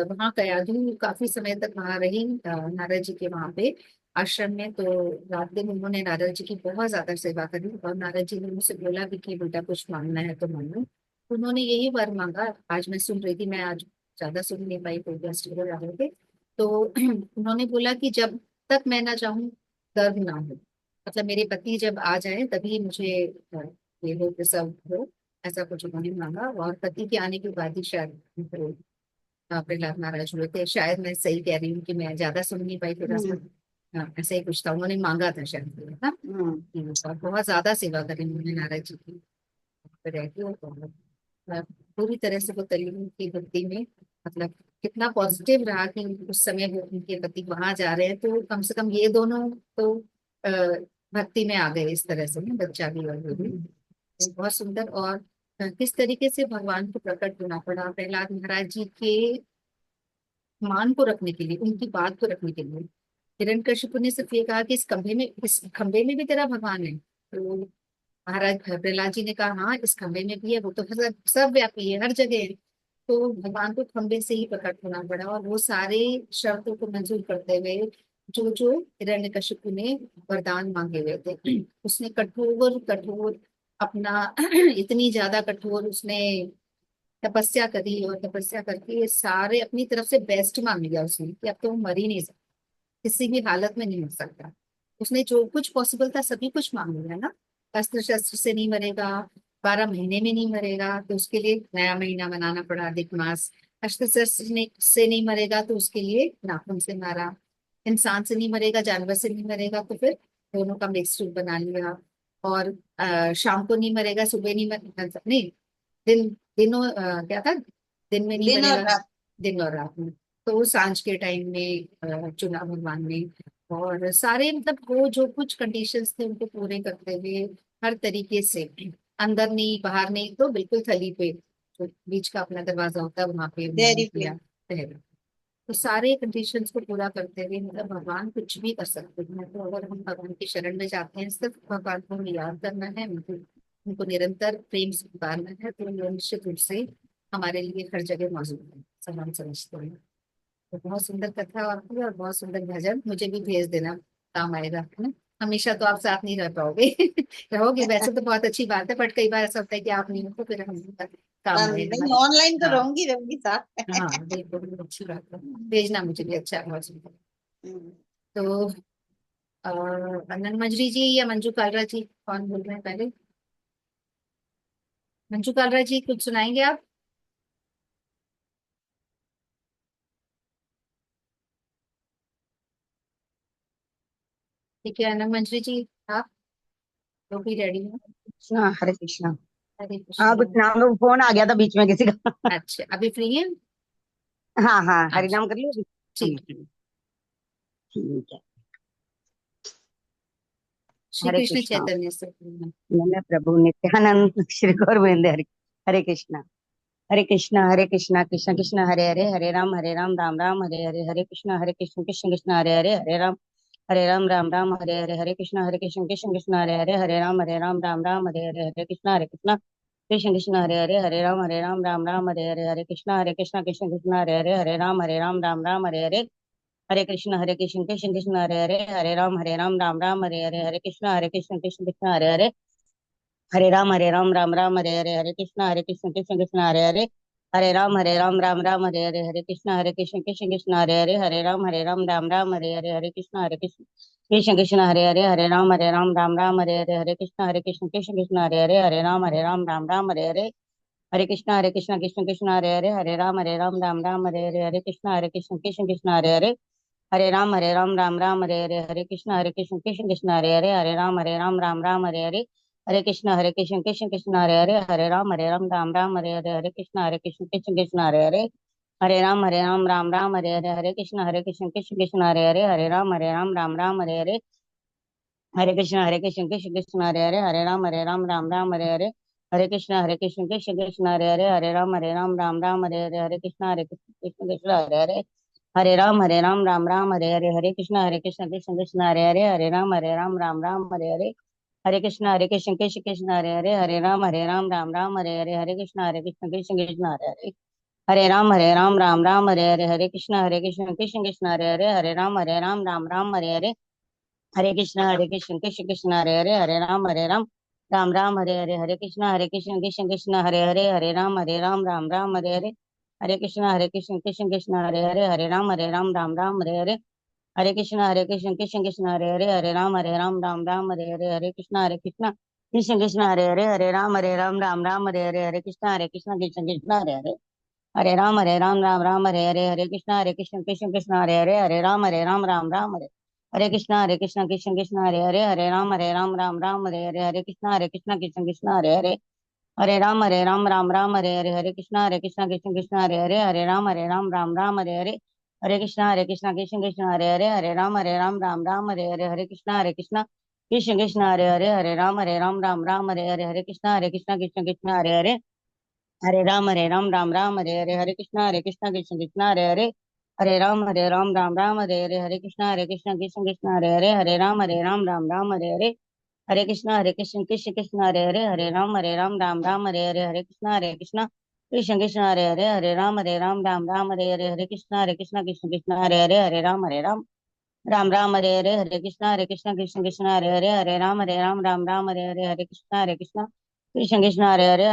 वहाँ कयाधु काफी समय तक वहां रही, नारद जी के वहां पे आश्रम में, तो रात दिन उन्होंने नारद जी की बहुत ज्यादा सेवा करी, और नारद जी ने मुझसे बोला भी कि बेटा कुछ मांगना है तो मांगो। तो उन्होंने यही वर मांगा। आज मैं सुन रही थी, मैं आज ज्यादा सुन नहीं पाई, कोई गेस्ट वगैरह आ रहे थे। तो उन्होंने बोला कि जब तक मैं ना चाहूँ गर्भ ना हो, मतलब मेरे पति जब आ जाए तभी मुझे ये हो, प्रसव हो, ऐसा कुछ उन्होंने मांगा। और पति के आने के बाद ही शायद फिर प्रहलाद महाराज हुए थे। शायद मैं सही कह रही हूँ कि मैं ज्यादा सुन नहीं पाई थोड़ा सा। हम्म। हाँ, ऐसा ही कुछ था, उन्होंने मांगा था शायद ये, हाँ। हम्म। और बहुत ज्यादा सेवा करी उन्होंने नारद जी की, फिर रह के और पूरी तरह से वो तल्लीन की भक्ति में, मतलब कितना पॉजिटिव रहा कि उस समय वो उनके पति वहां जा रहे हैं, तो कम से कम ये दोनों तो अ, भक्ति में आ गए इस तरह से ना, बच्चा भी और वो भी। तो बहुत सुंदर। और किस तरीके से भगवान को प्रकट होना पड़ा प्रहलाद महाराज जी के मान को रखने के लिए, उनकी बात को रखने के लिए। हिरण्यकशिपु ने सिर्फ ये कहा कि इस खंबे में भी तेरा भगवान है, तो महाराज प्रहलाद जी ने कहा हाँ, इस खंबे में भी है, वो तो सब व्यापी है, हर जगह है। तो भगवान को खंबे से ही प्रकट होना पड़ा, और वो सारे शर्तों को मंजूर करते हुए जो जो हिरण्यकशिपु ने वरदान मांगे हुए थे, उसने कठोर कठोर अपना इतनी ज्यादा कठोर उसने तपस्या करी, और तपस्या करके ये सारे अपनी तरफ से बेस्ट मांग लिया उसने, कि अब तो वो मर ही नहीं सकता, किसी भी हालत में नहीं मर सकता। उसने जो कुछ पॉसिबल था सभी कुछ मांग लिया ना। अस्त्र शस्त्र से नहीं मरेगा, 12 महीने में नहीं मरेगा, तो उसके लिए नया महीना मनाना पड़ा, अधिक मास। अस्त्र शस्त्र से नहीं मरेगा तो उसके लिए नाखून से मारा। इंसान से नहीं मरेगा, जानवर से नहीं मरेगा, तो फिर दोनों का मिक्स रूप बना लिया। और शाम को नहीं मरेगा, सुबह नहीं नहीं, दिन दिनों क्या था, दिन में नहीं दिन और मरेगा, रात। दिन और रात में। तो वो सांझ के टाइम में चुना भगवान ने। और सारे मतलब वो जो कुछ कंडीशंस थे उनको पूरे करते हुए, हर तरीके से, अंदर नहीं बाहर नहीं, तो बिल्कुल थली पे जो बीच का अपना दरवाजा होता है वहां पे उन्होंने डेयरी किया पे। पहले। तो सारे कंडीशंस को पूरा करते हुए, मतलब भगवान कुछ भी कर सकते हैं। तो अगर हम भगवान की शरण में जाते हैं, सिर्फ भगवान को हमें याद करना है, उनको उनको निरंतर प्रेम से पुकारना है, तो वो निश्चित रूप से हमारे लिए हर जगह मौजूद है, सब हम समझते हैं। तो बहुत सुंदर कथा आपकी, और बहुत सुंदर भजन, मुझे भी भेज देना, काम आएगा, है ना। हमेशा तो आप साथ नहीं रह पाओगे रहोगे वैसे तो बहुत अच्छी बात है, बट कई बार ऐसा होता है कि आप नहीं हो, तो फिर हम काम आए नहीं, हमारे। ऑनलाइन तो हाँ रहूंगी रहूंगी साथ में। हाँ, बिल्कुल अच्छी बात है। भेजना, मुझे भी अच्छा है, बहुत सुंदर। हम्म। तो अनन मंजरी जी या मंजू कालरा जी, कौन बोल रहे हैं पहले? मंजू कालरा जी कुछ सुनाएंगे आप? ठीक है, अनन मंजरी जी, आप? तो भी रेडी हूँ। कृष्णा हरे कृष्णा। हरे हाँ, कृष्णा। कुछ नाम लो, फोन आ गया था बीच में किसी का। अच्छा, अभी फ्री है? हाँ हाँ, हरि अच्छा, नाम कर लियो अभी। ठीक है। ठीक है। श्री हरे कृष्ण कृष्णा। चैतन्य से बोलना। मैंने प्रभु नित्यानंद श्री गौरविंद हरे। हरे कृष्णा। हरे कृष्णा हरे कृष्णा कृष्ण कृष्ण हरे हरे, हरे राम राम हरे हरे, हरे कृष्ण कृष्ण कृष्ण हरे हरे, हरे राम हरे हरे, हरे कृष्ण कृष्ण हरे हरे, हरे राम हरे हरे, हरे कृष्ण कृष्ण हरे हरे, हरे राम हरे हरे, हरे कृष्ण कृष्ण हरे हरे, हरे राम हरे हरे, हरे कृष्ण कृष्ण हरे हरे, हरे राम हरे हरे, हरे कृष्ण कृष्ण हरे हरे, हरे राम हरे हरे, हरे कृष्ण हरे हरे, हरे राम हरे हरे, हरे कृष्ण हरे हरे, हरे राम हरे हरे, कृष्ण कृष्ण हरे हरे, हरे राम हरे हरे, हरे कृष्ण हरे हरे, हरे राम हरे हरे, हरे कृष्ण हरे हरे, हरे राम हरे हरे, हरे कृष्ण हरे हरे, हरे राम हरे हरे, हरे कृष्ण हरे हरे, हरे राम हरे हरे, हरे कृष्ण हरे हरे, हरे राम हरे हरे, हरे कृष्ण हरे हरे, हरे राम हरे हरे, हरे कृष्ण हरे हरे, हरे राम हरे हरे, हरे कृष्ण हरे हरे, हरे राम हरे हरे, हरे कृष्ण हरे हरे, हरे राम हरे हरे, हरे कृष्ण हरे हरे, राम हरे हरे, हरे कृष्ण हरे हरे, हरे राम हरे हरे, हरे कृष्ण हरे हरे, हरे राम हरे हरे, हरे कृष्ण हरे हरे, हरे राम हरे हरे, हरे कृष्ण हरे हरे, हरे राम हरे हरे, हरे कृष्ण हरे हरे, हरे राम हरे हरे, हरे कृष्ण हरे राम हरे हरे, हरे कृष्ण हरे हरे, हरे राम हरे हरे, हरे कृष्ण हरे हरे, हरे राम हरे हरे, हरे कृष्ण हरे हरे, हरे राम हरे हरे, हरे कृष्ण हरे हरे, हरे राम हरे कृष्ण हरे हरे, हरे कृष्ण हरे हरे, हरे राम हरे हरे, हरे कृष्ण कृष्ण हरे हरे, हरे राम हरे हरे, हरे कृष्ण हरे हरे, हरे राम हरे हरे, हरे कृष्ण हरे हरे, हरे राम हरे हरे, हरे कृष्ण हरे हरे, हरे राम हरे हरे, हरे कृष्ण कृष्ण हरे हरे, हरे राम हरे हरे, हरे कृष्ण हरे हरे, हरे राम हरे हरे, हरे कृष्ण कृष्ण हरे हरे, हरे राम हरे हरे, हरे कृष्ण कृष्ण हरे हरे, हरे राम हरे हरे, हरे कृष्ण हरे हरे, हरे राम हरे हरे, हरे कृष्ण हरे हरे, राम हरे हरे, हरे कृष्ण हरे हरे, हरे राम हरे हरे, हरे कृष्ण हरे हरे, हरे राम हरे हरे, हरे कृष्ण हरे हरे, हरे राम हरे कृष्ण हरे हरे, हरे राम हरे हरे, हरे कृष्ण हरे हरे, हरे राम हरे हरे, हरे कृष्ण हरे हरे, हरे राम हरे हरे, हरे कृष्ण हरे हरे,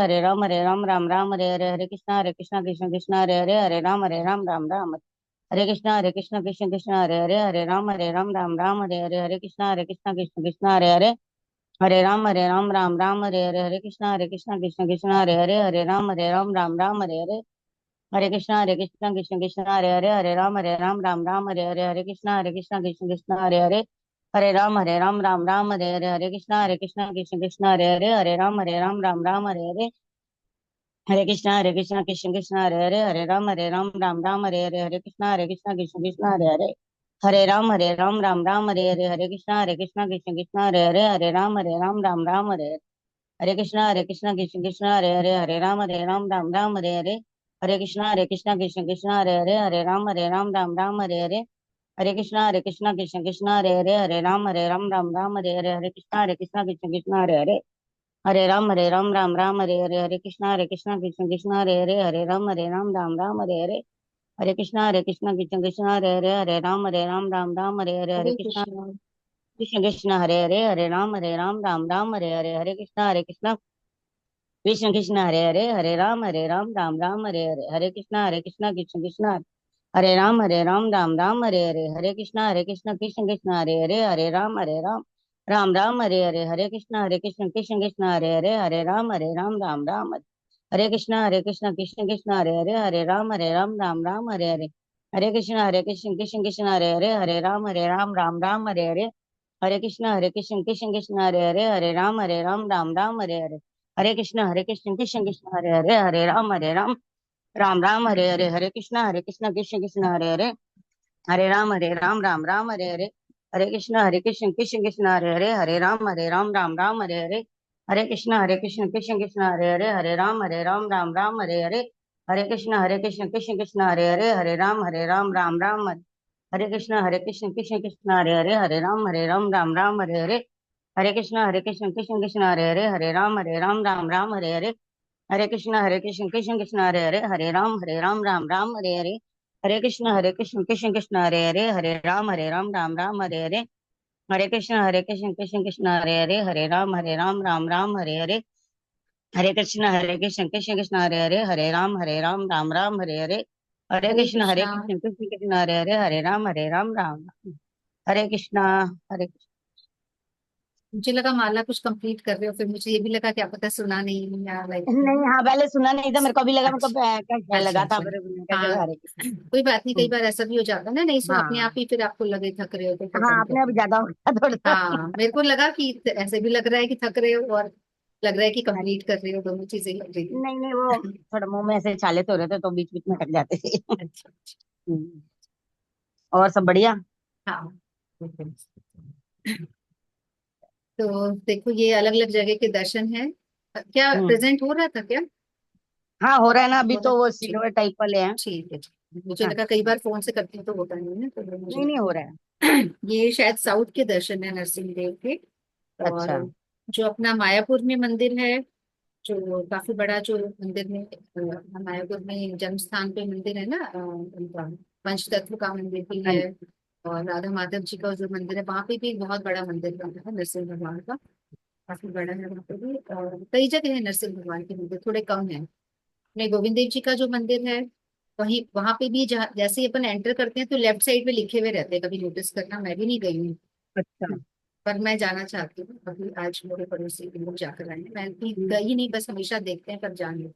हरे राम हरे हरे, हरे कृष्ण हरे हरे, हरे राम हरे हरे, हरे कृष्ण हरे हरे, हरे राम हरे हरे, हरे कृष्ण हरे हरे, हरे राम हरे हरे, हरे कृष्ण हरे हरे, हरे राम हरे हरे, हरे कृष्ण हरे हरे, हरे राम हरे हरे, हरे कृष्ण हरे हरे, हरे राम हरे हरे, हरे कृष्ण हरे हरे, हरे राम हरे हरे, हरे कृष्ण हरे हरे, हरे राम हरे हरे, हरे कृष्ण हरे हरे, हरे राम हरे हरे, हरे कृष्ण हरे हरे, हरे राम हरे हरे, हरे कृष्ण हरे हरे, हरे राम हरे हरे, हरे हरे कृष्ण कृष्णा। कृष्ण हरे हरे, हरे राम हरे हरे, हरे कृष्ण हरे हरे, हरे राम हरे हरे, हरे कृष्ण कृष्ण हरे राम हरे हरे, हरे कृष्ण हरे हरे, राम हरे हरे, हरे कृष्ण हरे हरे, हरे राम हरे कृष्ण हरे हरे, हरे राम हरे हरे, हरे कृष्ण कृष्ण हरे हरे, हरे राम राम हरे हरे, हरे कृष्ण कृष्ण कृष्ण हरे हरे, हरे राम राम हरे हरे, हरे कृष्ण कृष्ण कृष्ण हरे राम राम हरे हरे, हरे कृष्ण कृष्ण कृष्ण हरे राम हरे हरे, हरे कृष्ण कृष्ण कृष्ण हरे राम हरे हरे, हरे कृष्ण कृष्ण कृष्ण हरे राम हरे हरे, हरे कृष्ण कृष्ण कृष्ण हरे राम हरे कृष्ण कृष्ण कृष्ण हरे राम हरे हरे, हरे कृष्ण कृष्ण कृष्ण हरे राम हरे हरे, हरे कृष्ण कृष्ण कृष्ण हरे राम हरे हरे, हरे कृष्ण कृष्ण कृष्ण हरे राम हरे हरे, हरे कृष्ण कृष्ण कृष्ण हरे राम हरे हरे, हरे कृष्ण कृष्ण कृष्ण हरे राम हरे हरे, हरे कृष्णा। कृष्ण कृष्ण कृष्ण हरे राम हरे कृष्णा हरे। मुझे लगा माला कुछ कंप्लीट कर रहे हो, फिर मुझे ये भी लगा क्या पता सुना नहीं या लाइक। नहीं, हाँ पहले सुना नहीं था, मेरे को अभी लगा, मेरे को अच्छा क्या अच्छा लगा था, अच्छा। फिर मैंने कहा हाँ चलो हरे कृष्ण। कोई बात नहीं, कई बार ऐसा भी हो जाता है ना, नहीं सो अपने आप हाँ ही फिर आपको लगे थक रहे हो तो फिर हाँ, बंद कर अपने अभी दो। ज्यादा हो गया थोड़ा। हाँ मेरे को लगा कि ऐसे भी लग रहा है कि थक रहे हो और लग रहा है कि कंप्लीट कर रहे हो, दोनों चीजें लग रही नहीं नहीं, वो है। थोड़ा मुंह में ऐसे छाले तो हो रहे थे, तो बीच बीच में कट जाते थे। अच्छा अच्छा। हम्म, और सब बढ़िया। हाँ बिल्कुल। तो देखो ये अलग अलग जगह के दर्शन हैं, क्या हम्म, प्रेजेंट हो रहा था क्या? हाँ हो रहा है ना, अभी हो रहा तो वो ठीक। सिल्वर टाइप वाले हैं। ठीक है ठीक। मुझे हाँ, लगा कई बार फोन से करती हूँ तो होता नहीं है, तो वो नहीं मुझे नहीं हो रहा है। ये शायद साउथ के दर्शन है नरसिंह देव के। और अच्छा। जो अपना मायापुर में मंदिर है, जो काफी बड़ा जो मंदिर में अपना मायापुर में जन्म स्थान पे मंदिर है ना, उनका पंच तत्व का मंदिर भी हाँ है। जी। और राधा माधव जी का जो मंदिर है वहां पे भी एक बहुत बड़ा मंदिर बना है नरसिंह भगवान का, काफी बड़ा है वहां पे भी। और कई जगह है नरसिंह भगवान के मंदिर, थोड़े कम है। अपने गोविंद देव जी का जो मंदिर है वहीं वहां पे भी, जहाँ जैसे ही अपन एंटर करते हैं तो लेफ्ट साइड में लिखे हुए रहते हैं, कभी नोटिस करना, मैं भी नहीं गई हूँ। अच्छा। पर मैं जाना चाहती हूँ, अभी आज मेरे पड़ोसी के लोग जाकर आए हैं, मैं भी हम्म, गई नहीं, बस हमेशा देखते हैं पर जान नहीं।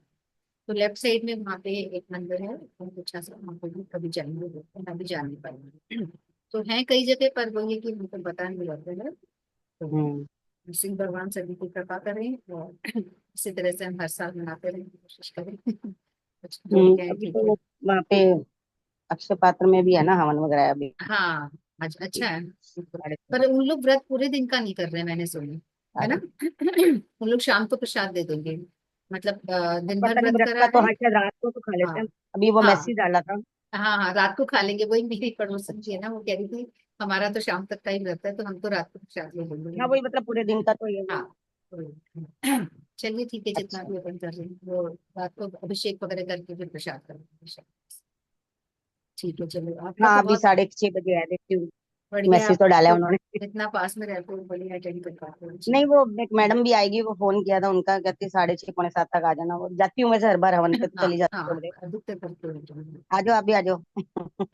तो लेफ्ट साइड में वहाँ पे एक मंदिर है बहुत अच्छा सा, वहाँ पे भी कभी जाएंगे देखते हैं, मैं भी जा नहीं पाई। तो है कई जगह पर, वो ये कि हमको पता नहीं लगता है। तो हम्म, सिंह भगवान सभी की कृपा करें और इसी तरह से हम हर साल मनाते रहें, कोशिश करें। कुछ जोड़ते हैं अभी ठीक तो है। वहाँ पे अक्षय पात्र में भी है ना हवन वगैरह अभी। हाँ आज अच्छा है। साढ़े पर उन लोग व्रत पूरे दिन का नहीं कर रहे, मैंने सुना है ना। साढ़े उन लोग शाम को प्रसाद दे देंगे, मतलब दिन भर पता नहीं, व्रत व्रत करा का तो है। हाँ शायद रात को तो खा लेते हाँ हैं। अभी वो हाँ मैसेज डाला था। हाँ हाँ रात को खा लेंगे, वही मेरी पड़ोसन थी है ना, वो कह रही थी हमारा तो शाम तक का ही रहता है, तो हम तो रात को प्रसाद ले हाँ लेंगे। वही, मतलब पूरे दिन का तो ये हाँ वही। चलिए ठीक है, जितना अच्छा। भी अपन कर रहे हैं वो रात को अभिषेक वगैरह करके फिर प्रसाद करेंगे। ठीक है चलो, आपका हाँ तो अभी बहुत 6:30 बजे है, देखती हूँ। बढ़िया, मैसेज आप तो डाला है तो उन्होंने। इतना पास में रहते हो, बढ़िया अटेंड कर पाते हो जी। नहीं, वो एक मैडम भी आएगी, वो फोन किया था उनका, कहती 6:30 पौने 7 तक आ जाना। वो जाती हूँ मैं से हर बार हवन पे, तो हाँ चली जाती हाँ हूँ बड़े। अधिकतर करते हो तुम। आ जाओ, आप भी आ जाओ।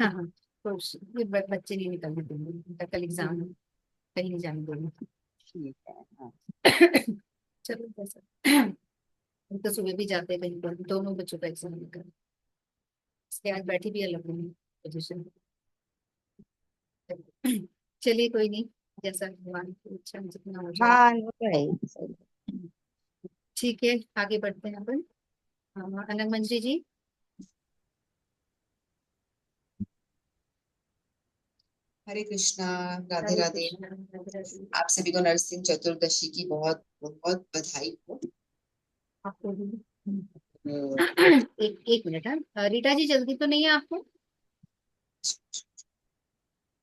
हाँ हाँ। तो ये बच्चे नहीं निकलने देंगे, उनका कल एग्जाम है, कहीं नहीं जाने देंगे। ठीक है। हाँ। चलो कैसा, हम तो सुबह भी जाते हैं कहीं पर, दोनों बच्चों का एग्जाम निकल, इसके आज बैठी भी अलग नहीं पोजिशन। चलिए कोई नहीं, जैसा भगवान की इच्छा जितना हो जाए। हाँ वो तो है ही सही। ठीक है आगे बढ़ते हैं अपन। अनंग मंजी जी। हरे कृष्णा। राधे हरे राधे। कृष्ण राधे राधे। आप सभी को नरसिंह चतुर्दशी की बहुत बहुत बधाई हो। आपको भी। अ, एक एक मिनट, हाँ रीटा जी जल्दी तो नहीं है आपको?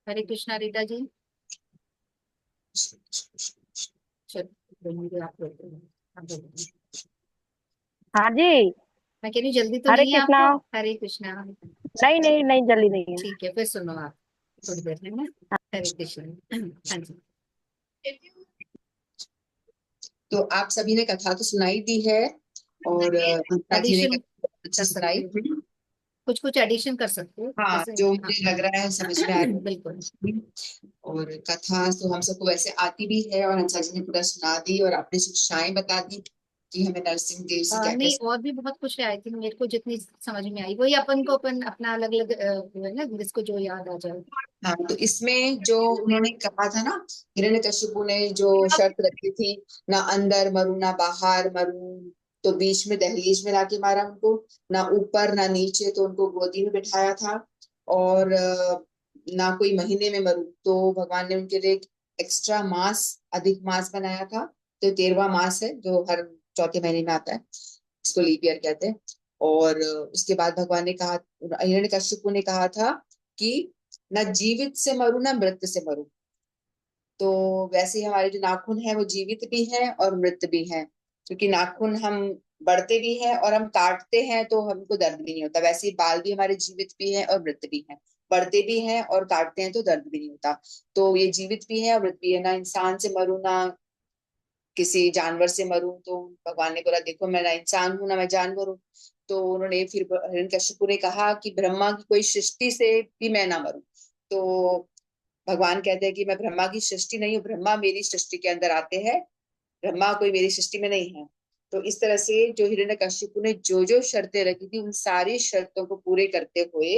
हरे कृष्णा रीटा जी। चलो बोलिए, आप बोलते हैं, आप बोलते हैं। हाँ जी। मैं कह रही हूँ जल्दी तो हरे नहीं है कृष्णा। आपको? हरे कृष्णा। नहीं नहीं नहीं, जल्दी नहीं है। ठीक है फिर सुनो आप, थोड़ी देर में ना। हरे कृष्णा। हाँ जी। तो आप सभी ने कथा तो सुनाई दी है, और गीता जी ने एडिशन कथा अच्छी कर सुनाई। सकते हो, कुछ कुछ एडिशन कर सकते हो हाँ, जैसे। जो हाँ मुझे लग रहा है समझ में आ बिल्कुल। रही है। और कथा तो हम सबको वैसे आती भी है, और हंसा जी ने पूरा सुना दी और अपनी शिक्षाएं बता दी। कि हमें नरसिंह देव से क्या क्या नहीं, और भी बहुत कुछ है। आई थिंक मेरे को जितनी समझ में आई वही अपन को अपन अपना अलग अलग है ना, जिसको जो याद आ जाए। हाँ, तो इसमें जो उन्होंने कहा था ना, हिरण्यकशिपु ने जो शर्त रखी थी, ना अंदर मरूं ना बाहर मरूं, तो बीच में दहलीज में लाके मारा उनको, ना ऊपर ना नीचे, तो उनको गोदी में बिठाया था, और ना कोई महीने में मरूं, तो भगवान ने उनके लिए एक एक्स्ट्रा मास, अधिक मास बनाया था। तो 13वां मास है जो हर चौथे महीने में आता है, इसको लीप ईयर कहते हैं। और उसके बाद भगवान ने कहा, हिरण्यकशिपु ने कहा था कि ना जीवित से मरूं ना मृत से मरूं। तो वैसे ही हमारे जो नाखून है वो जीवित भी है और मृत भी है, क्योंकि नाखून हम बढ़ते भी हैं और हम काटते हैं तो हमको दर्द भी नहीं होता, वैसे ही बाल भी हमारे जीवित भी है और मृत भी है, बढ़ते भी हैं और काटते हैं तो दर्द भी नहीं होता। तो ये जीवित भी है और मृत भी है, ना इंसान से मरूं ना किसी जानवर से मरूं। तो भगवान ने बोला, देखो मैं ना इंसान हूं ना मैं जानवर हूँ। तो उन्होंने फिर हिरण्यकशिपु ने कहा कि ब्रह्मा की कोई सृष्टि से भी मैं ना मरूं। तो भगवान कहते हैं कि मैं ब्रह्मा की सृष्टि नहीं हूँ, ब्रह्मा मेरी सृष्टि के अंदर आते हैं, ब्रह्मा कोई मेरी सृष्टि में नहीं है। तो इस तरह से जो हिरण्यकशिपु ने जो जो शर्तें रखी थी, उन सारी शर्तों को पूरे करते हुए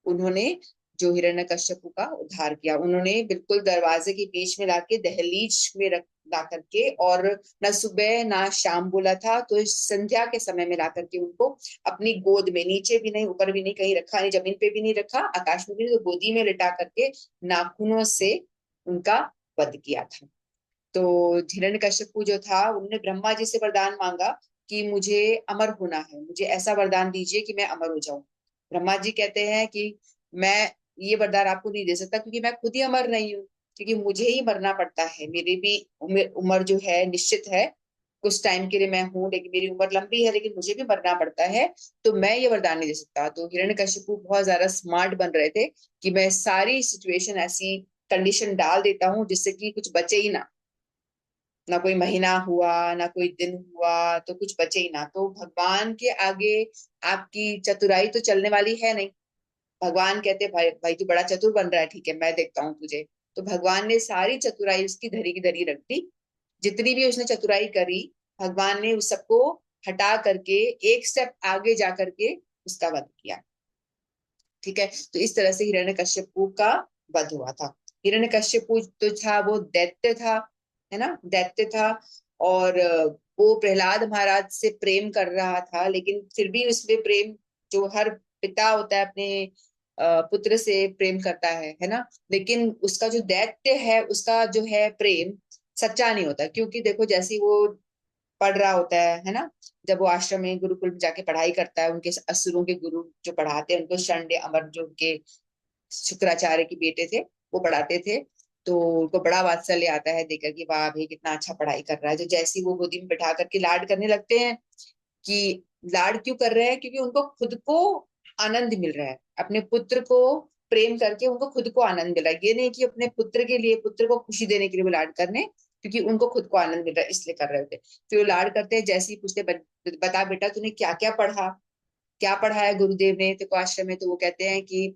उन्होंने जो हिरण्यकश्यपु का उद्धार किया। उन्होंने बिल्कुल दरवाजे के बीच में लाके दहलीज में रख ला करके, और न सुबह ना शाम बोला था, तो इस संध्या के समय में ला करके उनको अपनी गोद में, नीचे भी नहीं ऊपर भी नहीं कहीं रखा, नहीं जमीन पे भी नहीं रखा, आकाश में भी नहीं, तो गोदी में लिटा करके नाखूनों से उनका वध किया था। तो हिरण्यकश्यपु जो था, उन्होंने ब्रह्मा जी से वरदान मांगा कि मुझे अमर होना है, मुझे ऐसा वरदान दीजिए कि मैं अमर हो जाऊं। ब्रह्मा जी कहते हैं कि मैं ये वरदान आपको नहीं दे सकता, क्योंकि मैं खुद ही अमर नहीं हूँ, क्योंकि मुझे ही मरना पड़ता है, मेरी भी उम्र जो है निश्चित है, कुछ टाइम के लिए मैं हूँ, लेकिन मेरी उम्र लंबी है, लेकिन मुझे भी मरना पड़ता है, तो मैं ये वरदान नहीं दे सकता। तो हिरण्यकशिपु बहुत ज्यादा स्मार्ट बन रहे थे कि मैं सारी सिचुएशन ऐसी कंडीशन डाल देता हूँ जिससे कि कुछ बचे ही ना, ना कोई महीना हुआ ना कोई दिन हुआ, तो कुछ बचे ही ना। तो भगवान के आगे आपकी चतुराई तो चलने वाली है नहीं। भगवान कहते, भाई भाई तू बड़ा चतुर बन रहा है, ठीक है मैं देखता हूँ तुझे। तो भगवान ने सारी चतुराई उसकी धरी की धरी रख दी, जितनी भी उसने चतुराई करी, भगवान ने उस सबको हटा करके एक स्टेप आगे जा करके उसका वध किया। ठीक है, तो इस तरह से हिरण्यकश्यपु का वध हुआ था। हिरण्यकश्यपु तो था वो दैत्य था, है ना, दैत्य था। और वो प्रहलाद महाराज से प्रेम कर रहा था, लेकिन फिर भी उसमें प्रेम, जो हर पिता होता है अपने पुत्र से प्रेम करता है ना, लेकिन उसका जो दैत्य है उसका जो है प्रेम सच्चा नहीं होता। क्योंकि देखो, जैसे ही वो पढ़ रहा होता है ना, जब वो आश्रम में गुरुकुल में जाके पढ़ाई करता है, उनके असुरों के गुरु जो पढ़ाते हैं उनको, शंडे अमर जो उनके शुक्राचार्य के बेटे थे वो पढ़ाते थे, तो उनको बड़ा वात्सल्य आता है देखकर कि वाह भाई कितना अच्छा पढ़ाई कर रहा है। जो जैसे ही वो गोदी में बैठा करके लाड करने लगते हैं, कि लाड क्यों कर रहे हैं, क्योंकि उनको खुद को आनंद मिल रहा है, अपने पुत्र को प्रेम करके उनको खुद को आनंद मिल रहा है। ये नहीं कि अपने पुत्र के लिए, पुत्र को खुशी देने के लिए वो लाड करने, क्योंकि उनको खुद को आनंद मिल रहा है इसलिए कर रहे होते। फिर वो लाड करते हैं, जैसे ही पूछते बता बेटा तूने क्या क्या पढ़ा, क्या पढ़ाया गुरुदेव ने तेरे को आश्रम में, तो वो कहते हैं कि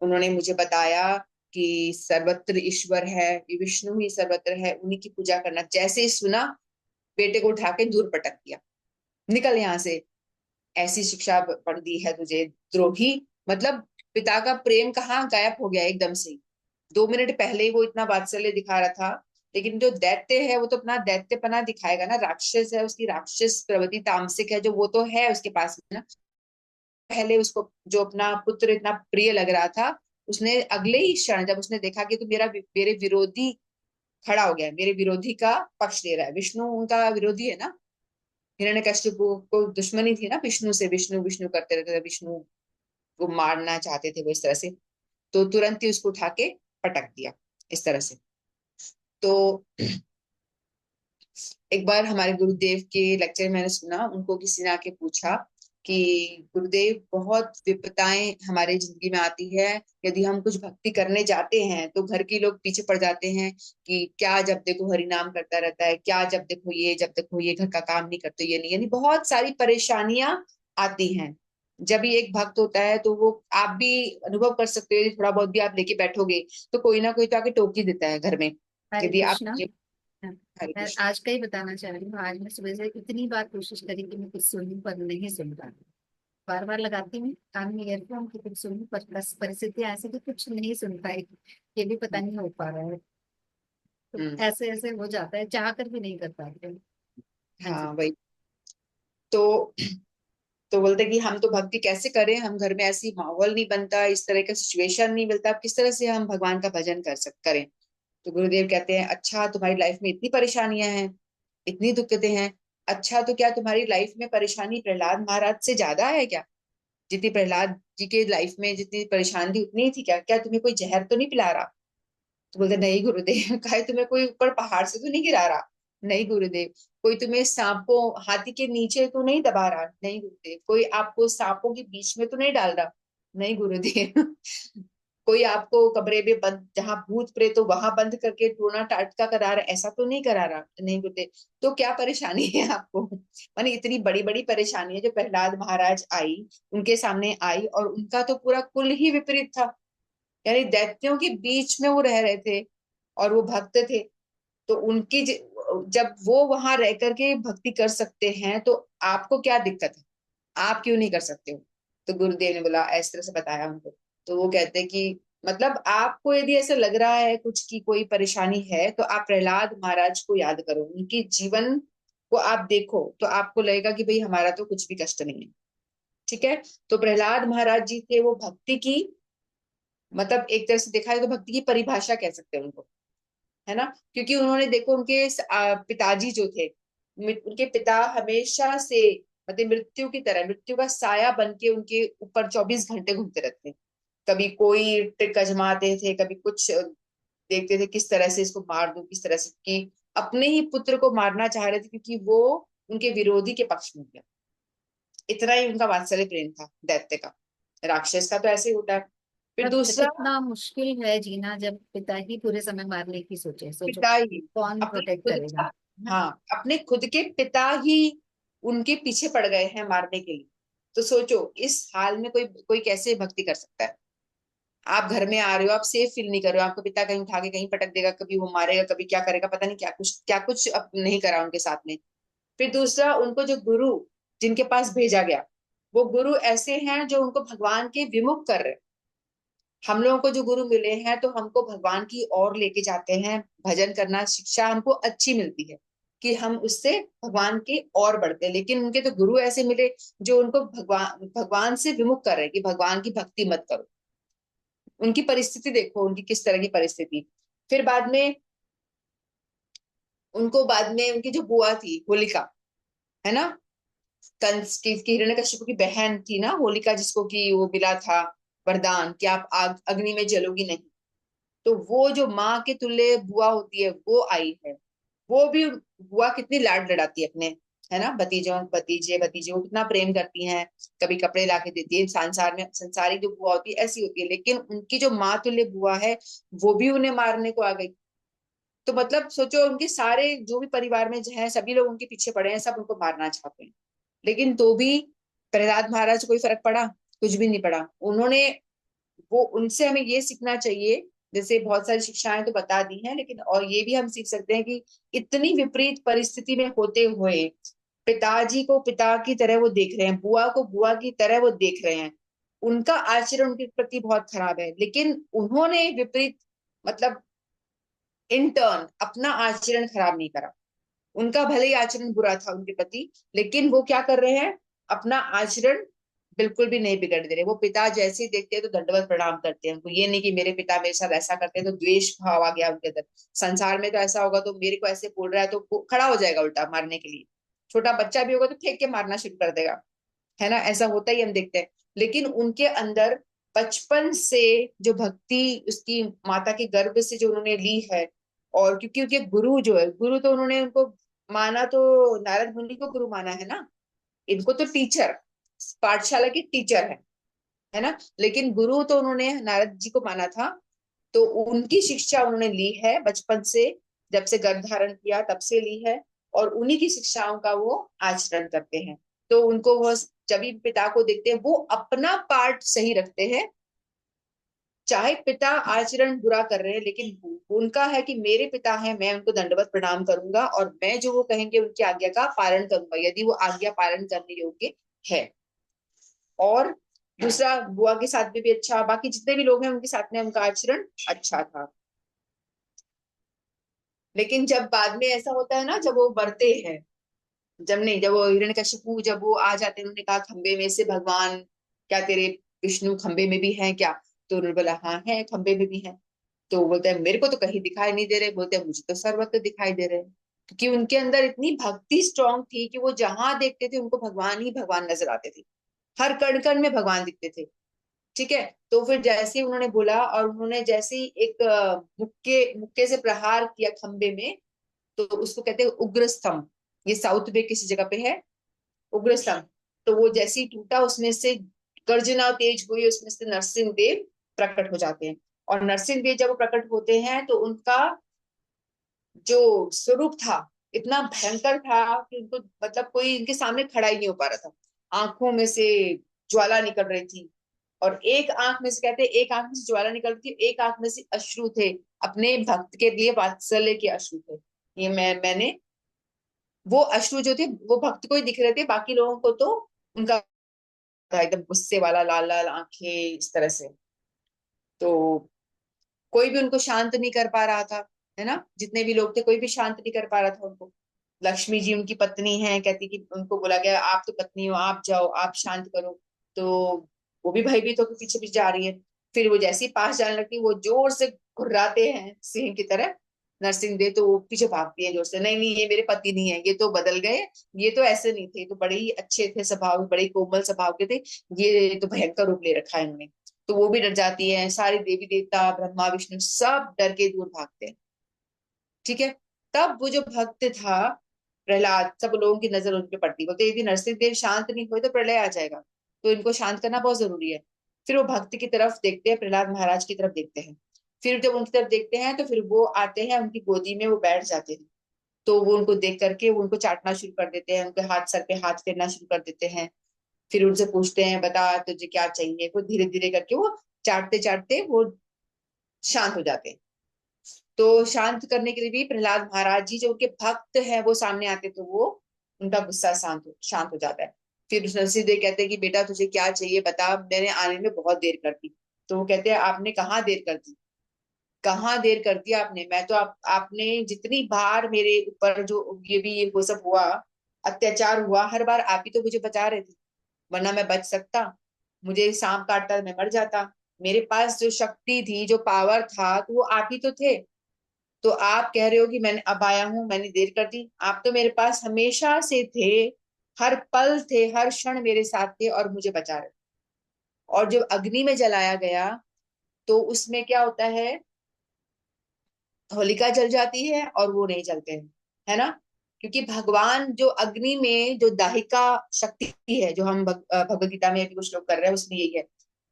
उन्होंने मुझे बताया कि सर्वत्र ईश्वर है, ये विष्णु ही सर्वत्र है, उन्हीं की पूजा करना। जैसे ही सुना, बेटे को उठा के दूर पटक दिया, निकल यहाँ से, ऐसी शिक्षा पढ़ दी है तुझे द्रोही। मतलब पिता का प्रेम कहाँ गायब हो गया एकदम से। 2 मिनट पहले ही वो इतना वात्सल्य दिखा रहा था, लेकिन जो दैत्य है वो तो अपना दैत्यपना दिखाएगा ना, राक्षस है, उसकी राक्षस प्रवृत्ति तामसिक है जो, वो तो है उसके पास में ना। पहले उसको जो अपना पुत्र इतना प्रिय लग रहा था, उसने अगले ही क्षण जब उसने देखा कि तो मेरे विरोधी खड़ा हो गया है, मेरे विरोधी का पक्ष ले रहा है, विष्णु उनका विरोधी है ना, हिरण्यकशिपु को दुश्मनी थी ना विष्णु से, विष्णु विष्णु करते रहते थे, विष्णु को मारना चाहते थे वो इस तरह से, तो तुरंत ही उसको उठा के पटक दिया इस तरह से। तो एक बार हमारे गुरुदेव के लेक्चर मैंने सुना, उनको किसी ने आके पूछा कि गुरुदेव बहुत विपदाएं हमारे जिंदगी में आती है, यदि हम कुछ भक्ति करने जाते हैं तो घर के लोग पीछे पड़ जाते हैं कि क्या जब देखो हरि नाम करता रहता है, क्या जब देखो ये, जब देखो ये घर का काम नहीं करते, ये नहीं, यानी बहुत सारी परेशानियां आती हैं। जब भी एक भक्त होता है तो वो, आप भी अनुभव कर सकते हो, यदि थोड़ा बहुत भी आप लेके बैठोगे तो कोई ना कोई तो आके टोक ही देता है घर में, हरे यदि आप कृष्णा। हरे मैं कृष्ण। आज का ही बताना चाह रही हूँ। आज मैं सुबह से इतनी बार कोशिश करी कि मैं कुछ सुनूं, पर नहीं सुन पा रही। बार बार लगाती हूँ कान में ईयरफोन की कुछ सुनूं, पर बस परिस्थितियां ऐसी कि कुछ नहीं सुन पाई। ये भी पता नहीं हो पा रहा है। तो हम्म। ऐसे ऐसे हो जाता है, चाह कर भी नहीं कर पाते हैं। हाँ हाँ जी। वही। तो तो बोलते कि हम तो भक्ति कैसे करें, हम घर में ऐसी माहौल नहीं बनता, इस तरह का सिचुएशन नहीं मिलता, अब किस तरह से हम भगवान का भजन करें। तो गुरुदेव कहते हैं, अच्छा तुम्हारी लाइफ में इतनी परेशानियां हैं, इतनी दिक्कतें हैं, अच्छा तो क्या तुम्हारी लाइफ में परेशानी प्रहलाद महाराज से ज्यादा है क्या? जितनी प्रहलाद जी के लाइफ में जितनी परेशानी थी उतनी ही थी क्या? क्या तुम्हें कोई जहर तो नहीं पिला रहा? तो बोलते नहीं गुरुदेव। कहे तुम्हें कोई ऊपर पहाड़ से तो नहीं गिरा रहा? नहीं गुरुदेव। कोई तुम्हें सांपों हाथी के नीचे तो नहीं दबा रहा? नहीं गुरुदेव। कोई आपको सांपों के बीच में तो नहीं डाल रहा? नहीं गुरुदेव। कोई आपको कमरे में बंद, जहां भूत प्रेत तो वहां बंद करके टोना टाटका करा रहा, ऐसा तो नहीं करा रहा? नहीं गुरुदेव। तो क्या परेशानी है आपको? माने इतनी बड़ी बड़ी परेशानी है जो प्रहलाद महाराज आई, उनके सामने आई, और उनका तो पूरा कुल ही विपरीत था। यानी दैत्यों के बीच में वो रह रहे थे और वो भक्त थे। तो जब वो वहां रह करके भक्ति कर सकते हैं तो आपको क्या दिक्कत है? आप क्यों नहीं कर सकते हो? तो गुरुदेव ने बोला, इस तरह से बताया उनको। तो वो कहते हैं कि मतलब आपको यदि ऐसा लग रहा है कुछ की कोई परेशानी है, तो आप प्रहलाद महाराज को याद करो, उनके जीवन को आप देखो, तो आपको लगेगा कि भाई हमारा तो कुछ भी कष्ट नहीं है। ठीक है। तो प्रहलाद महाराज जी थे वो भक्ति की, मतलब एक तरह से देखा जाए तो भक्ति की परिभाषा कह सकते हैं उनको, है ना? क्योंकि उन्होंने देखो उनके पिताजी जो थे, उनके पिता हमेशा से मतलब मृत्यु की तरह, मृत्यु का साया बन के उनके ऊपर 24 घंटे घूमते रहते हैं। कभी कोई ट्रिक आजमाते थे, कभी कुछ देखते थे किस तरह से इसको मार दूं, किस तरह से, कि अपने ही पुत्र को मारना चाह रहे थे क्योंकि वो उनके विरोधी के पक्ष में गया। इतना ही उनका वात्सल्य प्रेम था दैत्य का। राक्षस का तो ऐसे ही होता है। फिर तब दूसरा, कितना मुश्किल है जीना जब पिता ही पूरे समय मारने की सोचे। सोचो पिता ही कौन अपने प्रोटेक्ट खुद करेगा, का, है ना? हाँ अपने खुद के पिता ही उनके पीछे पड़ गए हैं मारने के लिए। तो सोचो इस हाल में कोई कोई कैसे भक्ति कर सकता है? आप घर में आ रहे हो, आप सेफ फील नहीं कर रहे हो, आपको पिता कहीं उठा के कहीं पटक देगा, कभी वो मारेगा, कभी क्या करेगा, पता नहीं क्या कुछ अब नहीं करा उनके साथ में। फिर दूसरा, उनको जो गुरु जिनके पास भेजा गया, वो गुरु ऐसे हैं जो उनको भगवान के विमुख कर रहे हैं। हम लोगों को जो गुरु मिले हैं तो हमको भगवान की ओर लेके जाते हैं, भजन करना शिक्षा हमको अच्छी मिलती है कि हम उससे भगवान की ओर बढ़ते हैं। लेकिन उनके तो गुरु ऐसे मिले जो उनको भगवान भगवान से विमुख कर रहे हैं कि भगवान की भक्ति मत करो। उनकी परिस्थिति देखो, उनकी किस तरह की परिस्थिति। फिर बाद में उनको, बाद में उनकी जो बुआ थी होलिका, है ना, कंस की हिरण्यकशिपु की बहन थी ना होलिका, जिसको कि वो मिला था वरदान कि आप आग अग्नि में जलोगी नहीं। तो वो जो माँ के तुल्य बुआ होती है वो आई है। वो भी, बुआ कितनी लाड लड़ाती है अपने, है ना, भतीजों भतीजे भतीजे को कितना प्रेम करती हैं। कभी कपड़े ला के देती है। संसार में संसारी जो बुआ होती है ऐसी होती है, लेकिन उनकी जो माँ तुल्य बुआ है वो भी उन्हें मारने को आ गई। तो मतलब सोचो उनके सारे जो भी परिवार में जो है सभी लोग उनके पीछे पड़े हैं, सब उनको मारना चाहते हैं। लेकिन तो भी प्रहलाद महाराज को कोई फर्क पड़ा? कुछ भी नहीं पड़ा। उन्होंने, वो उनसे हमें ये सीखना चाहिए। जैसे बहुत सारी शिक्षाएं तो बता दी हैं, लेकिन और ये भी हम सीख सकते हैं कि इतनी विपरीत परिस्थिति में होते हुए पिताजी को पिता की तरह वो देख रहे हैं, बुआ को बुआ की तरह वो देख रहे हैं। उनका आचरण उनके प्रति बहुत खराब है, लेकिन उन्होंने विपरीत, मतलब इन टर्न अपना आचरण खराब नहीं करा। उनका भले ही आचरण बुरा था उनके प्रति, लेकिन वो क्या कर रहे हैं, अपना आचरण बिल्कुल भी नहीं बिगड़ दे रहे। वो पिता जैसे ही देखते हैं तो दंडवत प्रणाम करते हैं। उनको ये नहीं कि मेरे पिता मेरे साथ ऐसा करते हैं तो द्वेष भाव आ गया उनके अंदर। संसार में तो ऐसा होगा तो मेरे को ऐसे बोल रहा है तो वो खड़ा हो जाएगा उल्टा मारने के लिए। छोटा बच्चा भी होगा तो फेंक के मारना शुरू कर देगा, है ना, ऐसा होता ही हम देखते हैं। लेकिन उनके अंदर बचपन से जो भक्ति उसकी माता के गर्भ से जो उन्होंने ली है, और क्योंकि उनके गुरु जो है, गुरु तो उन्होंने उनको माना तो नारद मुनि को गुरु माना है ना, इनको तो टीचर, पाठशाला के टीचर है ना, लेकिन गुरु तो उन्होंने नारद जी को माना था। तो उनकी शिक्षा उन्होंने ली है बचपन से, जब से गर्भ धारण किया तब से ली है, और उन्हीं की शिक्षाओं का वो आचरण करते हैं। तो उनको वो जब भी पिता को देखते हैं वो अपना पार्ट सही रखते हैं, चाहे पिता आचरण बुरा कर रहे हैं, लेकिन उनका है कि मेरे पिता हैं, मैं उनको दंडवत प्रणाम करूंगा और मैं जो वो कहेंगे उनकी आज्ञा का पालन करूंगा, यदि वो आज्ञा पालन करने योग्य है। और दूसरा, बुआ के साथ भी अच्छा, बाकी जितने भी लोग हैं उनके साथ में उनका आचरण अच्छा था। लेकिन जब बाद में ऐसा होता है ना, जब वो बढ़ते हैं, जब वो हिरण्यकशिपु जब वो आ जाते हैं, उन्होंने कहा खंबे में से भगवान, क्या तेरे विष्णु खंबे में भी हैं क्या? तो उन्होंने बोला हाँ है, खंबे में भी हैं। तो बोलते हैं मेरे को तो कहीं दिखाई नहीं दे रहे, बोलते हैं मुझे तो सर्वत्र दिखाई दे रहे हैं। क्योंकि उनके अंदर इतनी भक्ति स्ट्रांग थी कि वो जहां देखते थे उनको भगवान ही भगवान नजर आते थे, हर कण कण में भगवान दिखते थे। ठीक है, तो फिर जैसे ही उन्होंने बोला और उन्होंने जैसे ही एक मुक्के मुक्के से प्रहार किया खंबे में, तो उसको कहते हैं उग्र स्तंभ। ये साउथ में किसी जगह पे है उग्र स्तंभ। तो वो जैसे ही टूटा, उसमें से गर्जना तेज हुई, उसमें से नरसिंह देव प्रकट हो जाते हैं। और नरसिंह देव जब वो प्रकट होते हैं तो उनका जो स्वरूप था इतना भयंकर था कि उनको मतलब कोई इनके सामने खड़ा ही नहीं हो पा रहा था। आंखों में से ज्वाला निकल रही थी, और एक आंख में से, कहते एक आंख में से ज्वाला निकल रही थी, एक आंख में से अश्रु थे, अपने भक्त के लिए वात्सल्य के अश्रु थे। ये मैंने वो अश्रु जो थे वो भक्त को ही दिख रहे थे, बाकी लोगों को तो उनका था एकदम गुस्से वाला, लाल लाल आंखें इस तरह से। तो कोई भी उनको शांत नहीं कर पा रहा था, है ना, जितने भी लोग थे कोई भी शांत नहीं कर पा रहा था उनको। लक्ष्मी जी उनकी पत्नी है, कहती कि उनको बोला गया आप तो पत्नी हो, आप जाओ, आप शांत करो। तो वो भी भयभीत होकर पीछे पीछे जा रही है। फिर वो जैसे ही पास जाने लगती है, वो जोर से घुर्राते हैं सिंह की तरह नरसिंह देव, तो वो पीछे भागती है जोर से, नहीं नहीं ये मेरे पति नहीं है, ये तो बदल गए, ये तो ऐसे नहीं थे, ये तो बड़े ही अच्छे थे स्वभाव, बड़े ही कोमल स्वभाव के थे, ये तो भयंकर रूप ले रखा है इन्होंने। तो वो भी डर जाती है, सारे देवी देवता ब्रह्मा विष्णु सब डर के दूर भागते हैं। ठीक है, तब वो जो भक्त था प्रहलाद, सब लोगों की नजर उन पे पड़ती, बोलते यदि नरसिंह देव शांत नहीं हुए तो प्रलय आ जाएगा, तो इनको शांत करना बहुत जरूरी है। फिर वो भक्त की तरफ देखते हैं, प्रहलाद महाराज की तरफ देखते हैं। फिर जब उनकी तरफ देखते हैं तो फिर वो आते हैं, उनकी गोदी में वो बैठ जाते हैं। तो वो उनको देख करके वो उनको चाटना शुरू कर देते हैं, उनके हाथ सर पे हाथ फेरना शुरू कर देते हैं। फिर उनसे पूछते हैं बता तुझे क्या चाहिए, वो धीरे धीरे करके वो चाटते चाटते वो शांत हो जाते हैं। तो शांत करने के लिए भी प्रहलाद महाराज जी जो उनके भक्त हैं वो सामने आते, तो वो उनका गुस्सा शांत हो जाता है। फिर नरसिंह देव कहते हैं कि बेटा तुझे क्या चाहिए बता, मैंने आने में बहुत देर कर दी। तो वो कहते हैं आपने कहाँ देर कर दी, कहाँ देर कर दिया आपने, मैं तो आपने जितनी बार मेरे ऊपर जो ये भी ये वो सब हुआ, अत्याचार हुआ, हर बार आप ही तो मुझे बचा रहे थे, वरना मैं बच सकता, मुझे सांप काटता मैं मर जाता। मेरे पास जो शक्ति थी, जो पावर था, तो वो आप ही तो थे। तो आप कह रहे हो कि मैंने अब आया हूं, मैंने देर कर दी, आप तो मेरे पास हमेशा से थे, हर पल थे, हर क्षण मेरे साथ थे और मुझे बचा रहे। और जब अग्नि में जलाया गया तो उसमें क्या होता है, होलिका जल जाती है और वो नहीं जलते हैं, है ना। क्योंकि भगवान जो अग्नि में जो दाहिका शक्ति है, जो हम भगवत गीता में अभी कुछ लोग कर रहे हैं, उसमें यही है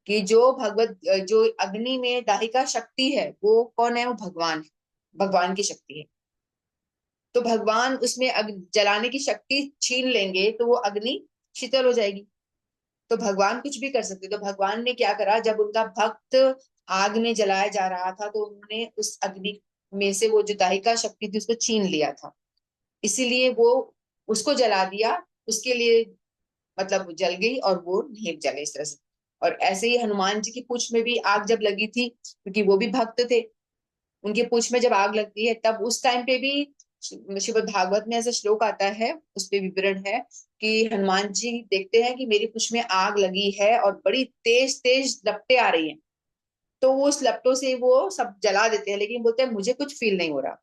कि जो अग्नि में दाहिका शक्ति है वो कौन है, वो भगवान है, भगवान की शक्ति है। तो भगवान उसमें जलाने की शक्ति छीन लेंगे तो वो अग्नि शीतल हो जाएगी। तो भगवान कुछ भी कर सकते, तो भगवान ने क्या करा, जब उनका भक्त आग में जलाया जा रहा था तो उन्होंने उस अग्नि में से वो जो दाहिका शक्ति थी उसको छीन लिया था, इसीलिए वो उसको जला दिया, उसके लिए मतलब वो जल गई और वो नहीं जले इस तरह से। और ऐसे ही हनुमान जी की पूंछ में भी आग जब लगी थी, क्योंकि वो भी भक्त थे, उनके पूंछ में जब आग लगती है तब उस टाइम पे भी श्रीमद् भागवत में ऐसा श्लोक आता है, उस पे विवरण है कि हनुमान जी देखते हैं कि मेरी पूंछ में आग लगी है और बड़ी तेज तेज लपटें आ रही हैं, तो वो उस लपटों से वो सब जला देते हैं, लेकिन बोलते हैं मुझे कुछ फील नहीं हो रहा,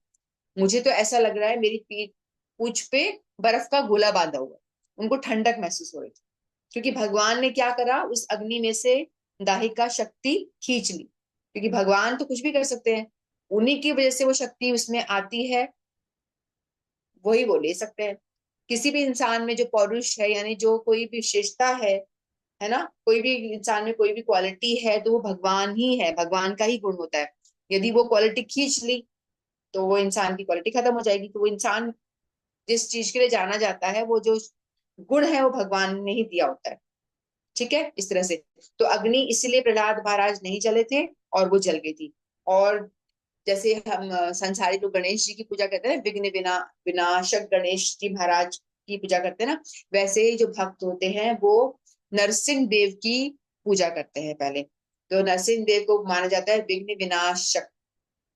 मुझे तो ऐसा लग रहा है मेरी पूंछ पे बर्फ का गोला बांधा हुआ है। उनको ठंडक महसूस हो रही थी, क्योंकि भगवान ने क्या करा, उस अग्नि में से दाहिका शक्ति खींच ली, क्योंकि भगवान तो कुछ भी कर सकते हैं, उन्हीं की वजह से वो शक्ति उसमें आती है, वही वो ले सकते हैं। किसी भी इंसान में जो पौरुष है, यानी जो कोई भी विशेषता है ना, कोई भी इंसान में कोई भी क्वालिटी है, तो वो भगवान ही है, भगवान का ही गुण होता है। यदि वो क्वालिटी खींच ली तो वो इंसान की क्वालिटी खत्म हो जाएगी। तो वो इंसान जिस चीज के लिए जाना जाता है, वो जो गुण है वो भगवान ने ही दिया होता है। ठीक है, इस तरह से। तो अग्नि इसलिए प्रहलाद महाराज नहीं जले थे और वो जल गई थी। और जैसे हम संसारी लोग गणेश जी की पूजा करते हैं, विघ्न विनाशक गणेश जी महाराज की पूजा करते हैं ना, वैसे ही जो भक्त होते हैं वो नरसिंह देव की पूजा करते हैं पहले। तो नरसिंह देव को माना जाता है विघ्न विनाशक,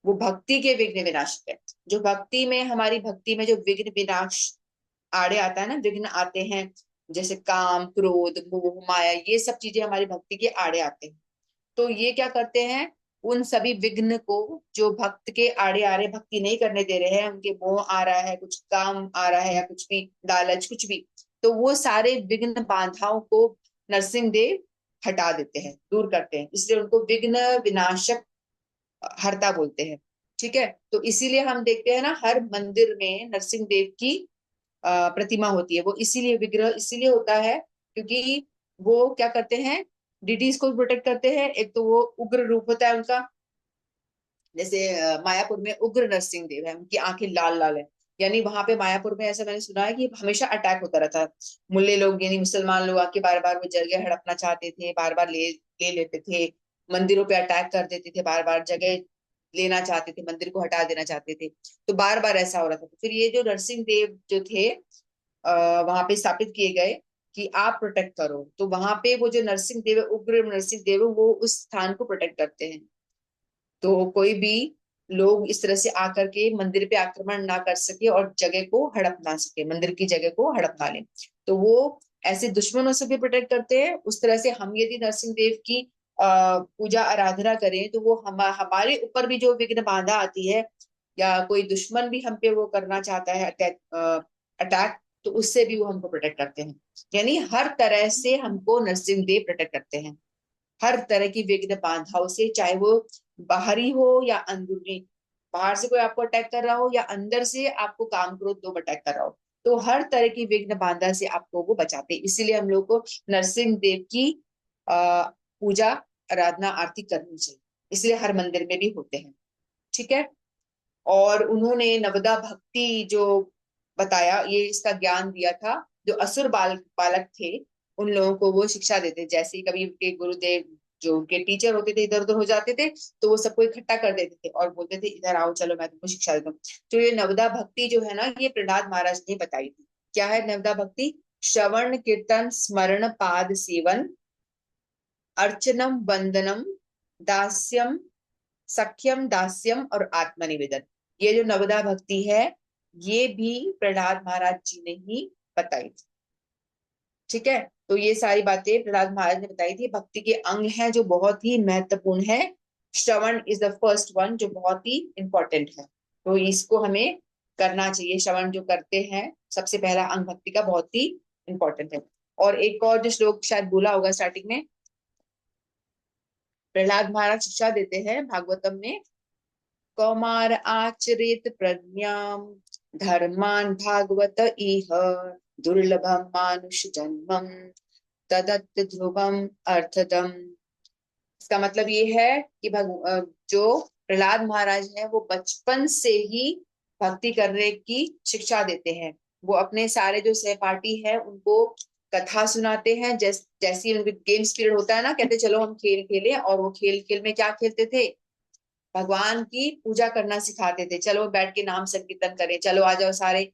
वो भक्ति के विघ्न विनाशक है। जो भक्ति में, हमारी भक्ति में जो विघ्न विनाश आड़े आता है ना, विघ्न आते हैं, जैसे काम, क्रोध, मोह, माया, ये सब चीजें हमारी भक्ति के आड़े आते हैं। तो ये क्या करते हैं, उन सभी विघ्न को, जो भक्त के आड़े आ रहे, भक्ति नहीं करने दे रहे हैं, उनके मोह आ रहा है, कुछ काम आ रहा है, या कुछ भी लालच, कुछ भी, तो वो सारे विघ्न बाधाओं को नरसिंह देव हटा देते हैं, दूर करते हैं, इसलिए उनको विघ्न विनाशक हरता बोलते हैं। ठीक है, तो इसीलिए हम देखते हैं ना, हर मंदिर में नरसिंह देव की प्रतिमा होती है। वो इसीलिए, विग्रह इसीलिए होता है क्योंकि वो क्या करते हैं, डिटीज को प्रोटेक्ट करते हैं। एक तो वो उग्र रूप होता है उनका, जैसे मायापुर में उग्र नरसिंह देव है, उनकी आंखें लाल लाल है। यानी वहां पे मायापुर में ऐसा मैंने सुना है कि हमेशा अटैक होता रहता है। मुल्ले लोग यानी मुसलमान लोग आके बार बार वो जगह हड़पना चाहते थे, बार बार ले ले लेते थे, मंदिरों पे अटैक कर देते थे, बार बार जगह लेना चाहते थे, मंदिर को हटा देना चाहते थे। तो बार बार ऐसा हो रहा था। तो फिर ये जो नरसिंह देव जो थे वहां पे स्थापित किए गए कि आप प्रोटेक्ट करो। तो वहां पे वो जो नरसिंह देव, उग्र नरसिंह देव, वो उस स्थान को प्रोटेक्ट करते हैं। तो कोई भी लोग इस तरह से आकर के मंदिर पे आक्रमण ना कर सके और जगह को हड़प ना सके, मंदिर की जगह को हड़प ना ले। तो वो ऐसे दुश्मनों से भी प्रोटेक्ट करते हैं। उस तरह से हम यदि नरसिंह देव की पूजा आराधना करें तो वो हमारे ऊपर भी जो विघ्न बाधा आती है, या कोई दुश्मन भी हम पे वो करना चाहता है अटैक, तो उससे भी वो हमको प्रोटेक्ट करते हैं। यानी हर तरह से हमको नरसिंह देव प्रोटेक्ट करते हैं, हर तरह की विघ्न बाधाओं से, चाहे वो बाहरी हो या अंदरूनी। बाहर से कोई आपको अटैक कर रहा हो या अंदर से आपको काम क्रोध दो अटैक कर रहा हो, तो हर तरह की विघ्न बाधा से आपको वो बचाते हैं। इसीलिए हम लोग को नरसिंह देव की पूजा, आराधना, आरती करनी चाहिए। इसलिए हर मंदिर में भी होते हैं। ठीक है, और उन्होंने नवदा भक्ति जो बताया, ये इसका ज्ञान दिया था। जो असुर बालक थे, उन लोगों को वो शिक्षा देते। जैसे ही कभी उनके गुरुदेव, जो उनके टीचर होते थे, इधर उधर हो जाते थे, तो वो सबको इकट्ठा कर देते थे और बोलते थे इधर आओ, चलो मैं तुमको शिक्षा देता हूँ। तो ये नवदा भक्ति जो है ना, ये प्रहलाद महाराज ने बताई थी। क्या है नवदा भक्ति? श्रवण कीर्तन स्मरण पाद सेवन, अर्चनम वंदनम, दास्यम, सख्यम, दास्यम और आत्मनिवेदन। ये जो नवदा भक्ति है, ये भी प्रहलाद महाराज जी ने ही बताई थी। ठीक है, तो ये सारी बातें प्रहलाद महाराज ने बताई थी। भक्ति के अंग हैं जो बहुत ही महत्वपूर्ण है। श्रवण इज द फर्स्ट वन, जो बहुत ही इंपॉर्टेंट है। तो इसको हमें करना चाहिए। श्रवण जो करते हैं, सबसे पहला अंग भक्ति का बहुत ही इंपॉर्टेंट है। और एक और जो श्लोक शायद बोला होगा स्टार्टिंग में, प्रहलाद महाराज शिक्षा देते हैं भागवतम में, कौमार आचरित प्रज्ञाम धर्मान भागवत इह दुर्लभम मानुष जन्मम तदत् ध्रुवम अर्थदम। इसका मतलब ये है कि जो प्रहलाद महाराज है, वो बचपन से ही भक्ति करने की शिक्षा देते हैं। वो अपने सारे जो सहपाठी है उनको कथा सुनाते हैं। जैसी उनके गेम्स पीरियड होता है ना, कहते चलो हम खेल खेलें, और वो खेल खेल में क्या खेलते थे, भगवान की पूजा करना सिखाते थे। चलो बैठ के नाम संकीर्तन करें, चलो आ जाओ सारे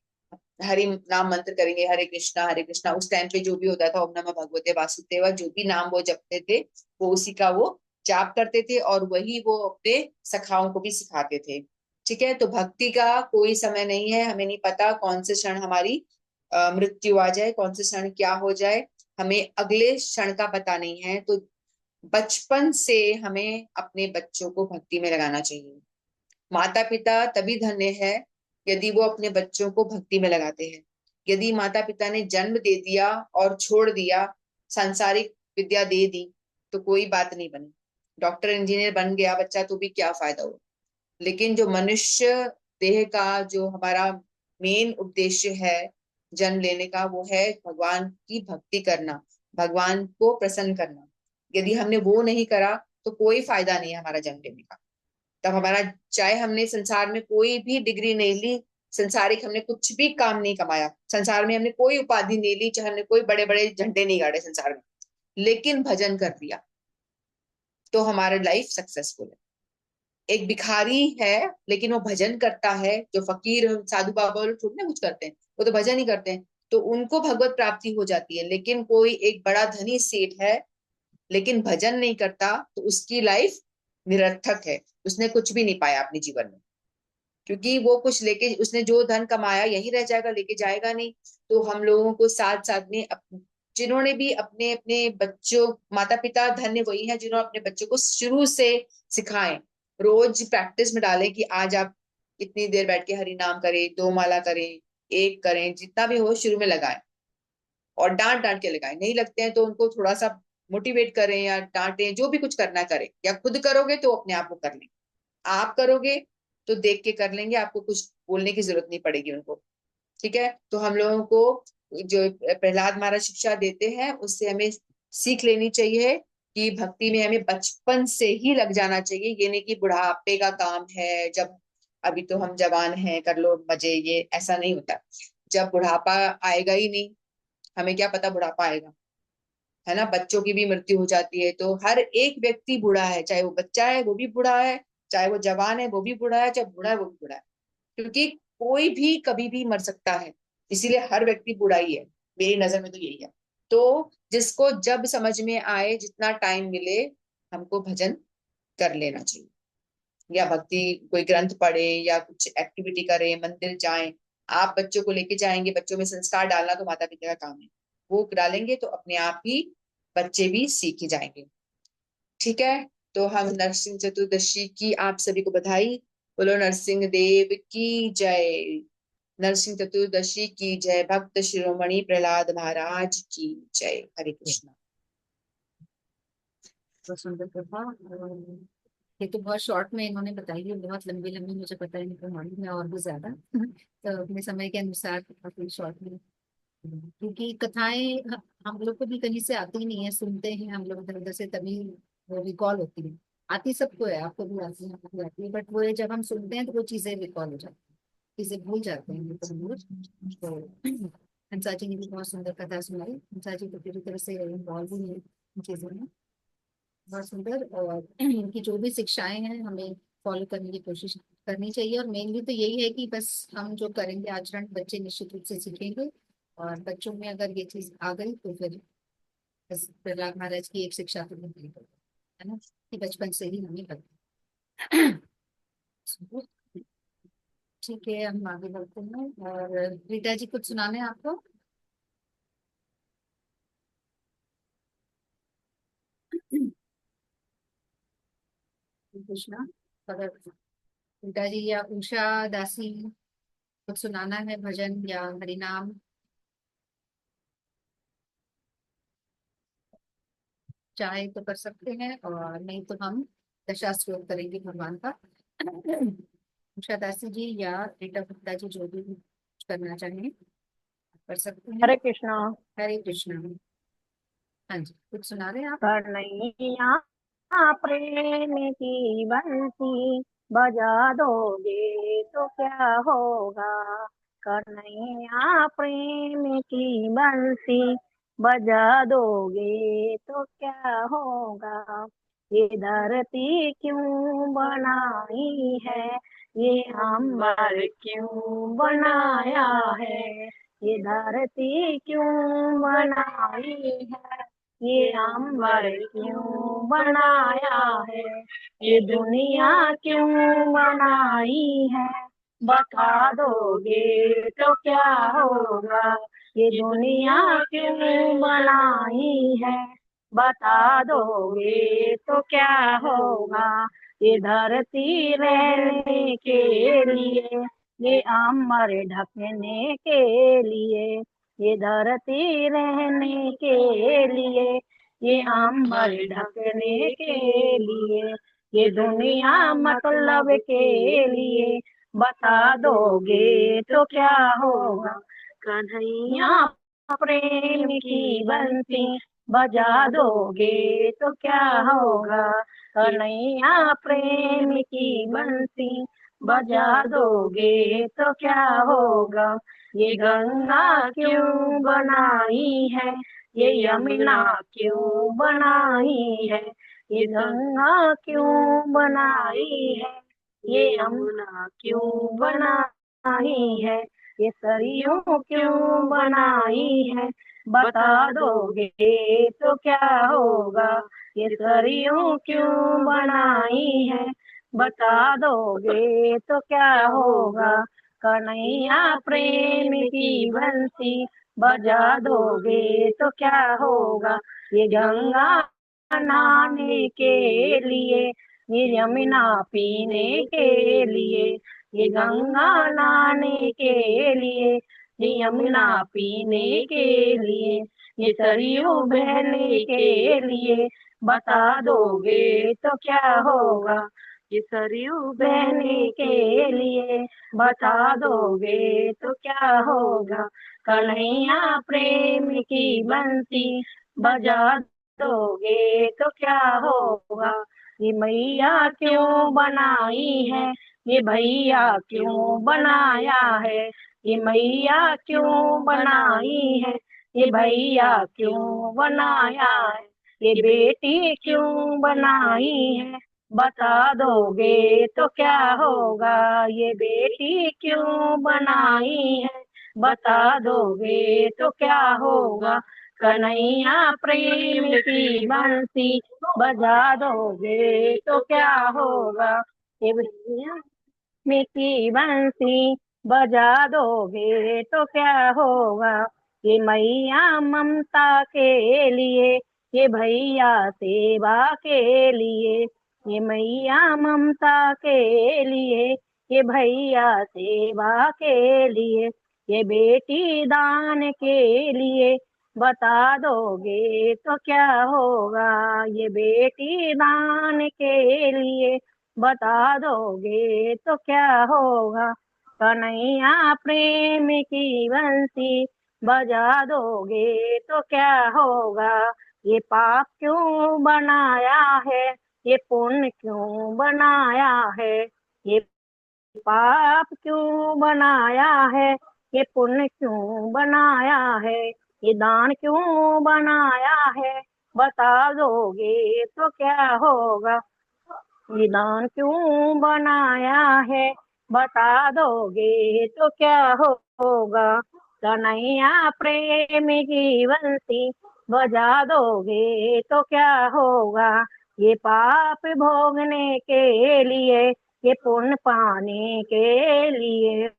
हरि नाम मंत्र करेंगे, हरे कृष्णा हरे कृष्णा। उस टाइम पे जो भी होता था, ओम नमः भगवते वासुदेवा, जो भी नाम वो जपते थे, वो उसी का वो जाप करते थे, और वही वो अपने सखाओं को भी सिखाते थे। ठीक है, तो भक्ति का कोई समय नहीं है। हमें नहीं पता कौन से क्षण हमारी मृत्यु आ जाए, कौन से क्षण क्या हो जाए, हमें अगले क्षण का पता नहीं है। तो बचपन से हमें अपने बच्चों को भक्ति में लगाना चाहिए। माता पिता तभी धन्य है यदि वो अपने बच्चों को भक्ति में लगाते हैं। यदि माता पिता ने जन्म दे दिया और छोड़ दिया, सांसारिक विद्या दे दी, तो कोई बात नहीं बनी। डॉक्टर इंजीनियर बन गया बच्चा तो भी क्या फायदा हुआ। लेकिन जो मनुष्य देह का जो हमारा मेन उद्देश्य है जन्म लेने का, वो है भगवान की भक्ति करना, भगवान को प्रसन्न करना। यदि हमने वो नहीं करा तो कोई फायदा नहीं है हमारा जन्म लेने का। तब हमारा, चाहे हमने संसार में कोई भी डिग्री नहीं ली, संसारिक हमने कुछ भी काम नहीं कमाया, संसार में हमने कोई उपाधि नहीं ली, चाहे हमने कोई बड़े बड़े झंडे नहीं गाड़े संसार में, लेकिन भजन कर लिया तो हमारा लाइफ सक्सेसफुल है। एक भिखारी है लेकिन वो भजन करता है, जो फकीर साधु बाबा लोग थोड़ी ना कुछ करते हैं, वो तो भजन ही करते हैं, तो उनको भगवत प्राप्ति हो जाती है। लेकिन कोई एक बड़ा धनी सेठ है लेकिन भजन नहीं करता तो उसकी लाइफ निरर्थक है, उसने कुछ भी नहीं पाया अपने जीवन में, क्योंकि वो कुछ लेके, उसने जो धन कमाया यही रह जाएगा, लेके जाएगा नहीं। तो हम लोगों को साथ साथ में जिन्होंने भी अपने अपने बच्चों, माता पिता धन्य वही है जिन्होंने अपने बच्चों को शुरू से सिखाएं, रोज प्रैक्टिस में डालें कि आज आप इतनी देर बैठ के हरि नाम करें, दो माला करें, एक करें, जितना भी हो शुरू में लगाएं, और डांट डांट के लगाएं। नहीं लगते हैं तो उनको थोड़ा सा मोटिवेट करें या डांटें, जो भी कुछ करना करें, या खुद करोगे तो अपने आप को कर लेंगे, आप करोगे तो देख के कर लेंगे, आपको कुछ बोलने की जरूरत नहीं पड़ेगी उनको। ठीक है, तो हम लोगों को जो प्रहलाद महाराज शिक्षा देते हैं उससे हमें सीख लेनी चाहिए कि भक्ति में हमें बचपन से ही लग जाना चाहिए। ये नहीं कि बुढ़ापे का काम है, जब अभी तो हम जवान हैं कर लो मजे, ये ऐसा नहीं होता। जब बुढ़ापा आएगा ही नहीं, हमें क्या पता बुढ़ापा आएगा, है ना। बच्चों की भी मृत्यु हो जाती है, तो हर एक व्यक्ति बूढ़ा है, चाहे वो बच्चा है वो भी बूढ़ा है, चाहे वो जवान है वो भी बूढ़ा है, चाहे बूढ़ा है वो भी बूढ़ा है, क्योंकि कोई भी कभी भी मर सकता है, इसीलिए हर व्यक्ति बूढ़ा ही है। मेरी नजर में तो यही है। तो जिसको जब समझ में आए, जितना टाइम मिले, हमको भजन कर लेना चाहिए, या भक्ति कोई ग्रंथ पढ़े या कुछ एक्टिविटी करें, मंदिर जाएं। आप बच्चों को लेके जाएंगे, बच्चों में संस्कार डालना तो माता पिता का काम है, वो डालेंगे तो अपने आप ही बच्चे भी सीख ही जाएंगे। ठीक है, तो हम नरसिंह चतुर्दशी की आप सभी को बधाई। बोलो नरसिंह देव की जय, नरसिंह चतुर्दशी की जय, भक्त शिरोमणि प्रहलाद महाराज की जय। हरे कृष्णा। बहुत सुंदर कथा। ये तो बहुत शॉर्ट में इन्होंने बताई है, बहुत लंबी लंबी मुझे पता है इनको मालूम है और भी ज्यादा तो अपने समय के अनुसार काफी शॉर्ट में, क्योंकि कथाएं हम लोग को भी कहीं से आती नहीं है, सुनते हैं हम लोग इधर उधर से, तभी वो रिकॉल होती है। आती सबको है, आपको भी आती है, हमको भी आती है, बट वो है जब हम सुनते हैं तो वो चीजें रिकॉल हो जाती हैं, चीजें भूल जाते हैं तो हम लोग। तो हंसा जी ने भी बहुत सुंदर कथा सुनाई। हंसा जी तो पूरी तरह से इन्वॉल्व ही है इन चीजों में, बहुत सुंदर। और इनकी जो भी शिक्षाएं हैं हमें फॉलो करने की कोशिश करनी चाहिए, और मेनली तो यही है कि बस हम जो करेंगे आचरण, बच्चे निश्चित रूप से सीखेंगे। और बच्चों में अगर ये चीज आ गई तो फिर बस प्रहलाद महाराज की एक शिक्षा तो मिल गई है ना, कि बचपन से ही हमें बता। ठीक है, हम आगे बढ़ते हैं। और रीटा जी कुछ सुनाने हैं आपको? कृष्णा, अगर रीटा जी या उषा दासी कुछ सुनाना है, भजन या हरिनाम, चाहे तो कर सकते हैं, और नहीं तो हम दशाश्लोक करेंगे भगवान का। उषा दासी जी या रीटा गुप्ता जी जो भी कुछ करना चाहें कर सकते हैं। हरे कृष्णा। हरे कृष्णा। हाँ जी, कुछ सुना रहे हैं आप? कन्हैया प्रेम की बंसी बजा दोगे तो क्या होगा। कन्हैया प्रेम की बंसी बजा दोगे तो क्या होगा। ये धरती क्यों बनाई है, ये अंबर क्यों बनाया है। ये धरती क्यों बनाई है, ये अंबर क्यों बनाया है। ये दुनिया क्यों बनाई है, बता दोगे तो क्या होगा। ये दुनिया क्यों बनाई है, बता दोगे तो क्या होगा। ये धरती रहने के लिए, ये अमर ढकने के लिए। ये धरती रहने के लिए, ये अमर ढकने के लिए। ये दुनिया मतलब के लिए, बता दोगे तो क्या होगा। कन्हैया प्रेम की बंसी बजा दोगे तो क्या होगा। कन्हैया प्रेम की बंसी बजा दोगे तो क्या होगा। ये गंगा क्यों बनाई है, ये यमुना क्यों बनाई है, ये गंगा क्यों बनाई है, ये यमुना क्यों बनाई है, ये सरयू क्यों बनाई है, बता दोगे तो क्या होगा, ये सरयू क्यों बनाई है, बता दोगे तो क्या होगा, कन्हैया प्रेम की बंसी बजा दोगे तो क्या होगा, ये गंगा नहाने के लिए, ये यमुना पीने के लिए, ये गंगा नहाने के लिए, ये यमुना पीने के लिए, ये सरयू बहने के लिए, बता दोगे तो क्या होगा, ये सरयू बहने के लिए, बता दोगे तो क्या होगा, कन्हैया प्रेम की बंसी बजा दोगे तो क्या होगा, ये मैया क्यों बनाई है, ये भैया क्यों बनाया है, ये मैया क्यों बनाई है, ये भैया क्यों बनाया है, ये बेटी क्यों बनाई है, बता दोगे तो क्या होगा, ये बेटी क्यों बनाई है, बता दोगे तो क्या होगा, कन्हैया प्रेम की बंसी बजा दोगे तो क्या होगा, ये भैया की बंसी बजा दोगे तो क्या होगा, ये मैया ममता के लिए, ये भैया सेवा के लिए, ये मैया ममता के लिए, ये भैया सेवा के लिए, ये बेटी दान के लिए, बता दोगे तो क्या होगा, ये बेटी दान के लिए, बता दोगे तो क्या होगा, कन्हैया प्रेम की बंसी बजा दोगे तो क्या होगा, ये पाप क्यों बनाया है, ये पुण्य क्यों बनाया है, ये पाप क्यों बनाया है, ये पुण्य क्यों बनाया है, ये दान क्यों बनाया है, बता दोगे तो क्या होगा, ये दान क्यों बनाया है, बता दोगे तो क्या होगा, कन्हैया प्रेम की बंसी बजा दोगे तो क्या होगा, ये पाप भोगने के लिए, ये पुण्य पाने के लिए,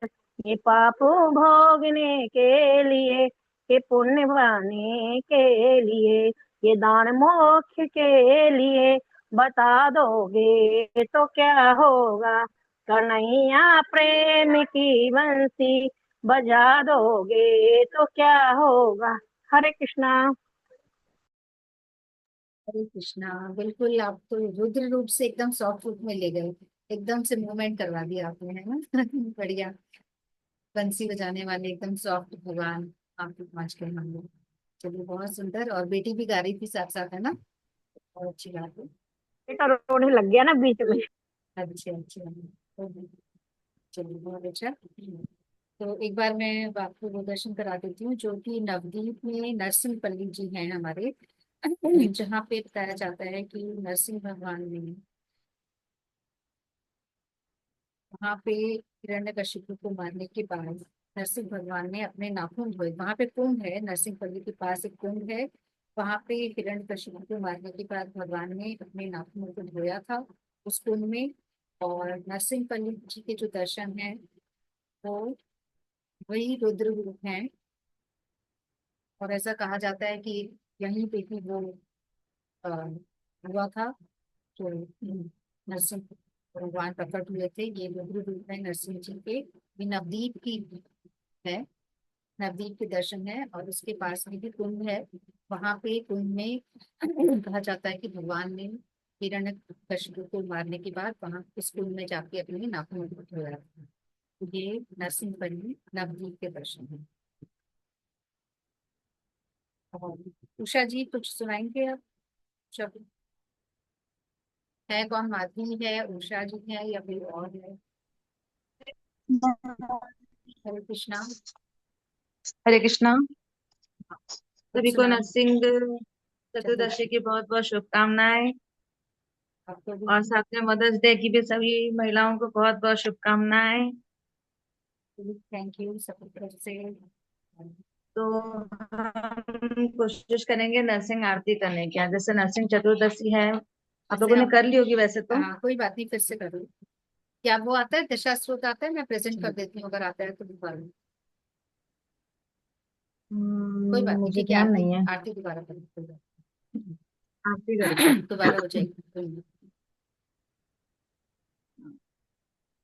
ये पाप भोगने के लिए, ये पुण्य पाने के लिए, ये दान मोक्ष के लिए, बता दोगे तो क्या होगा, कन्हैया प्रेम की बंसी बजा दोगे तो क्या होगा। हरे कृष्णा। हरे कृष्णा। बिल्कुल, आप तो रुद्र रूप से एकदम सॉफ्ट रूप में ले गए, एकदम से मूवमेंट करवा दिया आपने, है ना। बढ़िया। बंसी बजाने वाले एकदम सॉफ्ट भगवान आपके पहुंच गए हम लोग। चलिए, बहुत सुंदर। और बेटी भी गा रही थी साथ साथ, है ना। बहुत अच्छी बात है। बेटा रोने लग गया ना बीच में। अच्छे अच्छे। चलिए, बहुत अच्छा। तो एक बार मैं आपको वो दर्शन करा देती हूँ, जो कि नवदीप में नरसिंहपल्ली जी हैं हमारे, जहाँ पे बताया जाता है कि नरसिंह भगवान ने वहां पे हिरण्यकशिपु को मारने के बाद नरसिंह भगवान ने अपने नाखून धोए। वहां पे कुंड है, नरसिंहपल्ली के पास एक कुंड है। वहां पे हिरण्यकशिपु को मारने के बाद भगवान ने अपने नाखूनों को धोया था उस कुंड में। और नरसिंहपल्ली जी के जो दर्शन है वो वही रुद्र रूप हैं। और ऐसा कहा जाता है कि यहीं पे ही वो अ, हुआ था, तो नरसिंह भगवान प्रकट हुए थे। ये रुद्र रूप है नरसिंह जी के। ये नवदीप की है, नवदीप के दर्शन है। और उसके पास में भी कुंड है। वहां पे कुंड में कहा जाता है कि भगवान ने हिरण्यकशिपु को मारने के बाद वहां इस कुंड में जाके अपने नाखूनों को धोया था। ये नरसिंहपल्ली नवदीप के दर्शन है। और उषा जी कुछ सुनाएंगे आप? उषा है कौन? माधवी है, उषा जी है, या कोई और है? हरे कृष्णा। हरे कृष्णा। सभी को सुनाओ। नरसिंह चतुर्दशी की बहुत बहुत शुभकामनाएं। आपको भी और साथ में मदर्स डे की भी सभी महिलाओं को बहुत बहुत शुभकामनाएं। थैंक यू सबकी तरफ से। तो हम कोशिश करेंगे नरसिंह आरती करने की। आज जैसे नरसिंह चतुर्दशी है, आप लोगों ने कर ली होगी वैसे तो। हाँ कोई बात नहीं, फिर से करो। क्या वो आता है, दशास्त्रोत आता है? मैं प्रेजेंट कर देती हूँ, अगर आता है तो दोबारा। कोई बात नहीं, मुझे ठीक है। ध्यान आरती नहीं है। आरती दोबारा करो, कोई बात आरती करो। नहीं। दोबारा हो जाएगी, कोई नहीं।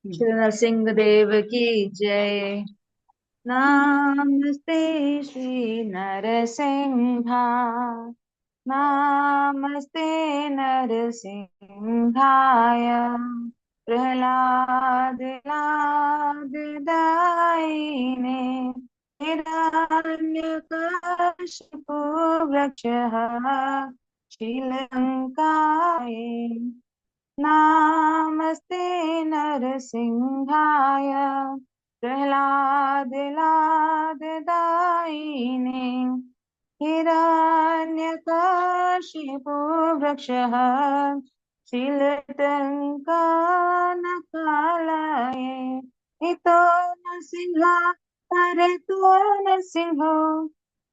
श्री नरसिंह देव की जय। नमस्ते श्री नरसिंहा, नमस्ते नरसिंहाय। प्रह्लादलादिदायिने हिरण्यकशिपु वृक्षः श्रीलङ्काय। नमस्ते नरसिंहाय प्रह्लादलाददायिने हिरण्यकशिपु वृक्षः शीलटङ्कानकालये। इतो नरसिंह परतो नरसिंहो,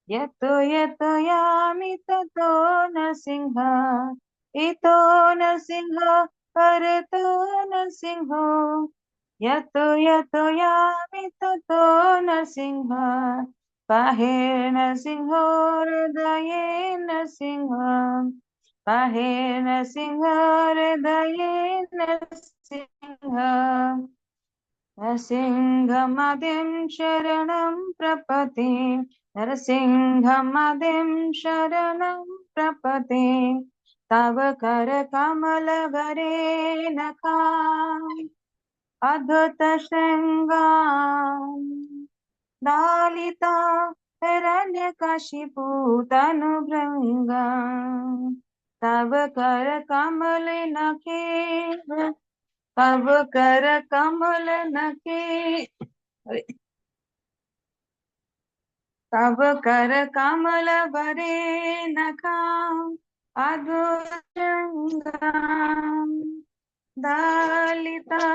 यतो यतो यामि ततो नरसिंह। इतो नरसिंह परतो नरसिंहो, यतो यतो यामि ततो नरसिंह। पाहे नरसिंहो हृदये नरसिंह, पाहे नरसिंह हृदये नरसिंह। नरसिंहमदिं शरणं प्रपदे, नरसिंहमदिं शरणं प्रपदे। तव करकमलवरे नखाय अद्भुत शृङ्गाम् दालिता हिरण्यकशिपु तनुभृङ्गा। तव कर कमल नखे, तव कर कमल नखे, तव कर कमल वरे नखा अधुरंगा। दालिता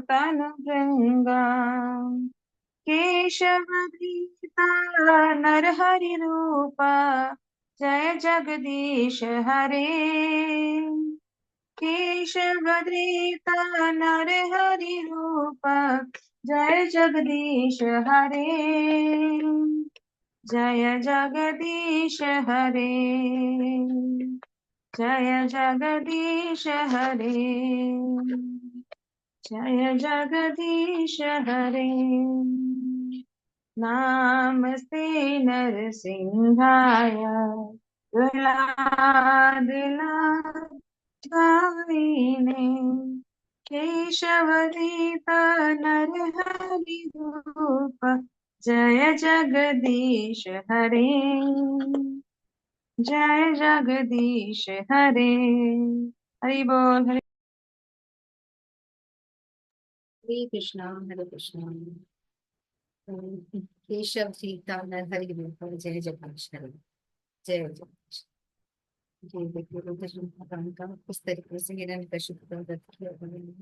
तनुभृङ्गा। केशवधीता नरहरि रूप, जय जगदीश हरे। केशवधीता नरहरि रूप, जय जगदीश हरे। जय जगदीश हरे, जय जगदीश हरे, जय जगदीश हरे। नमस्ते नरसिंहाय प्रह्लादलादायिने केशवदीप नरहरि रूप, जय जगदीश हरे, जय जगदीश हरे। हरि बोल हरि। हरे कृष्णा हरे कृष्णा। केशव सीता नरहरि रूप, जय जगदीश हरे। जय जगदीश। ये देखिए रुद्र भगवान का किस तरीके से हिरण्यकशिप का वध किया उन्होंने,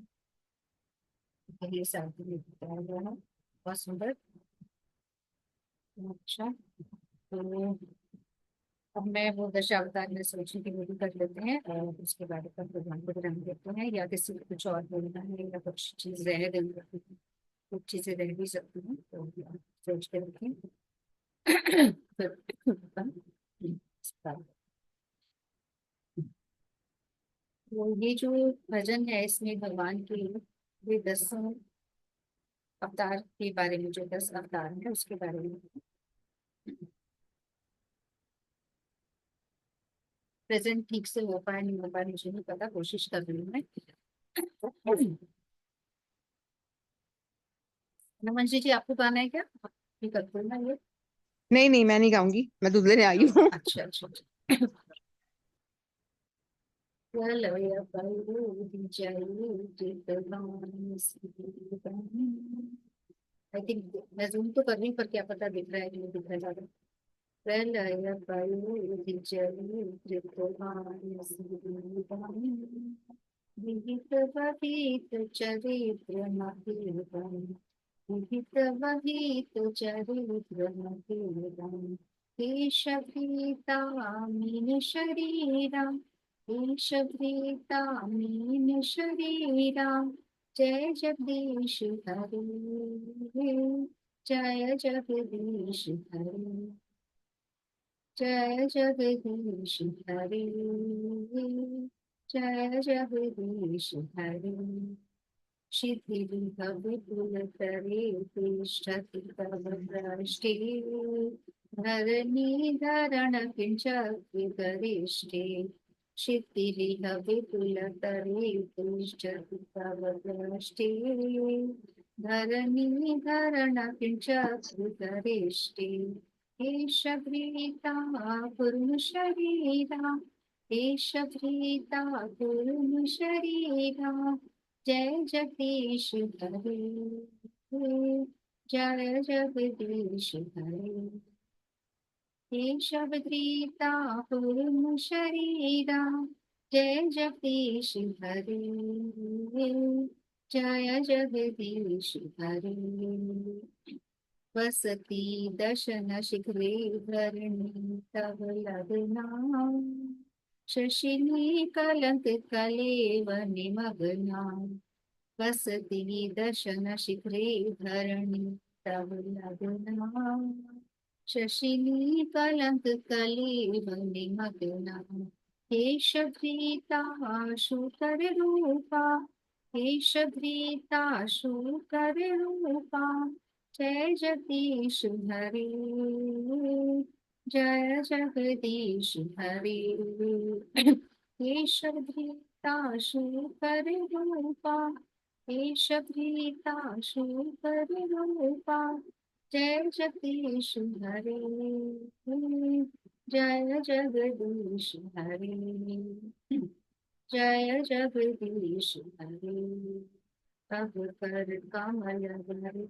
ये शादी में बताया गया है। बहुत सुंदर। अच्छा, तो अब मैं वो दशावतार में सोचने की विधि कर लेते हैं, और उसके बाद अपन भगवान को विराम देते हैं, या किसी को कुछ और बोलना है, या कुछ चीज रह गई है, कुछ चीजें रह भी सकती हैं, तो आप सोच के रखें। फिर अपन start। तो ये जो भजन है, इसमें भगवान के ये 10 अवतार के बारे में, जो 10 अवतार है उसके बारे में प्रेजेंट ठीक से हो पाए नहीं हो पाए मुझे नहीं पता, कोशिश कर रही हूँ मैं। नमन जी आपको गाना है क्या? आप भी करते हो ना ये? नहीं नहीं, मैं नहीं गाऊंगी, मैं दूध लेने आई हूँ। अच्छा अच्छा अच्छा। चलो या बलू दी जाए, आई थिंक मैं जूम तो कर रही हूँ, पर क्या पता दिख रहा है कि नहीं दिख रहा है ज्यादा। प्रलय पयोधिजलि धृतवारिसुधानि विहित वहित चरित्र महीरन् विहित वहित चरित्र महीरन् केशभीतामीन शरीरा केशभीतामीन शरीरा जय जगदीश हरे, जय जगदीश हरे, जय जगदीश हरे, जय जगदीश हरे। शिथिलिह विपुलतरे तिष्ठति तव दृष्टे धरणीधरण किञ्चिद्गरिष्ठे शिथिलिह विपुलतरे तिष्ठति तव दृष्टे धरणीधरण किञ्चिद्गरिष्ठे केशभृता कुर्म शरीरा केशभृता कुर्म शरीरा जय जगदीश हरे, जय जगदीश हरे। केशवधृता कुर्म शरीरा जय जगदीश हरे, जय जगदीश हरे। वसति दशन शिखरे धरणी तव लग्ना शशिनी कलंक कलेव निमग्ना वसति दशन शिखरे धरणी तव लग्ना शशिनी कलंक कलेव निमग्ना केशभृता शूकर रूपा केशभृता शूकर रूपा जय जगदीश हरे, जय जगदीश हरे। केशभृता शूकर रूपा केशभृता शूकर रूपा जय जगदीश हरे, जय जगदीश हरे, जय जगदीश हरे। तब कर कमल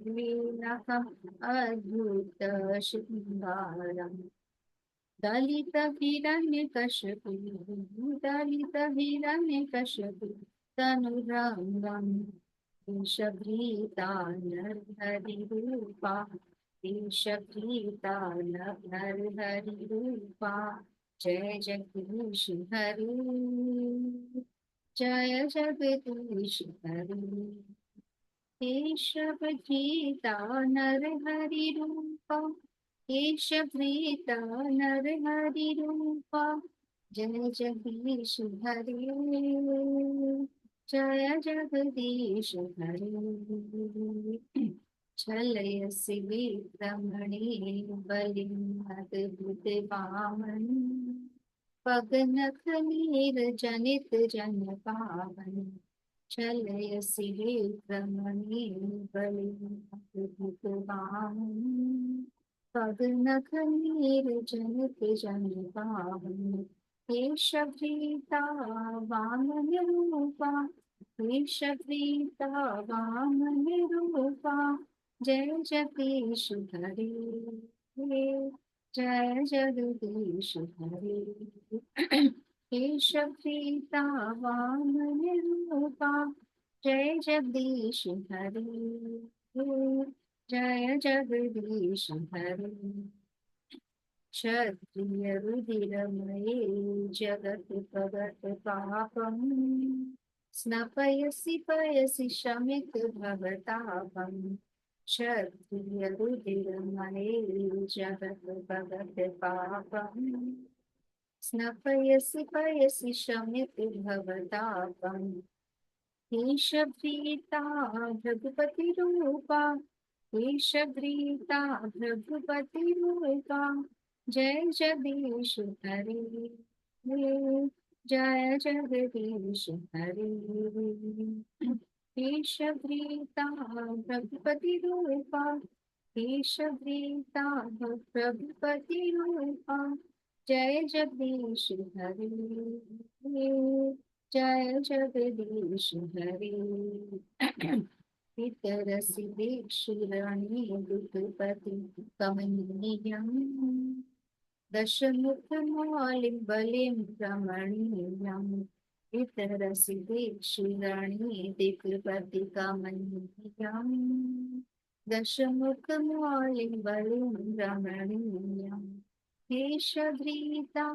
लीलाकम अद्भुत श्रृंगारम दलित हिरण्यकश्यपु दलित हिरण्यकश्यपु तनुरंगम ईशभृता नरहरिरूपा ईशभृता नरहरिरूपा जय जगदीश हरे, जय जगदीश हरे। केशवधृता नरहरिरूपा केशवधृता नरहरिरूपा जय जगदीश हरे, जय जगदीश हरे। छलयसि विक्रमणे बलिमद्भुत वामन् पगनख नीर जनित जन पावन छलयसि विक्रमणे बलिमद्भुत वामन् पगनख नीर जनित जन पावन केशभृता वामन रूपा केशभृता वामन रूपा जय जगदीश हरे, जय जगदीश हरे। केशभृता वामन रूपा जय जगदीश हरे, जय जगदीश हरे। क्षत्रिय रुधिरमये जगत भगत पापम् स्नपयसि पयसि शमित भवतापम् क्षत्रिय रुधिरमये जगत भगत पापम् स्नपयसि पयसि शमित भवतापम् केशभृता भृगुपति रूपा केशभृता भृगुपति रूपा जय जगदीश हरे, जय जगदीश हरे। केशभृता भृगुपति रूपा केशभृता भृगुपति रूपा जय जगदीश हरे, जय जगदीश हरे। पितरसि दीक्षुराणि दुःखपति कमनीयम् दशमुखमालिं बलिं रमणीयम् पितरसि दीक्षुराणि दुःखपति कमनीयम् दशमुखमालिं बलिं रमणीयम् केशधृता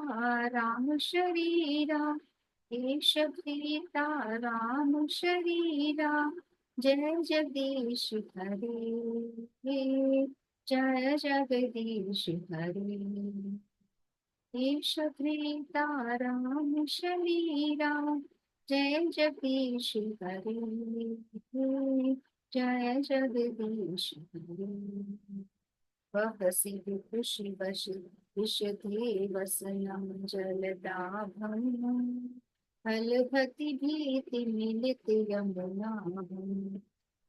राम शरीरा केशधृता राम शरीरा जय जगदीश हरे जय जगदीश हरे केशधृता राम शरीरा जय जगदीश हरे जय जगदीश हरे वहसि विदुषि वश विशधे वसनं जलदाभम् फलभति भीति मिलित यमुनाभम्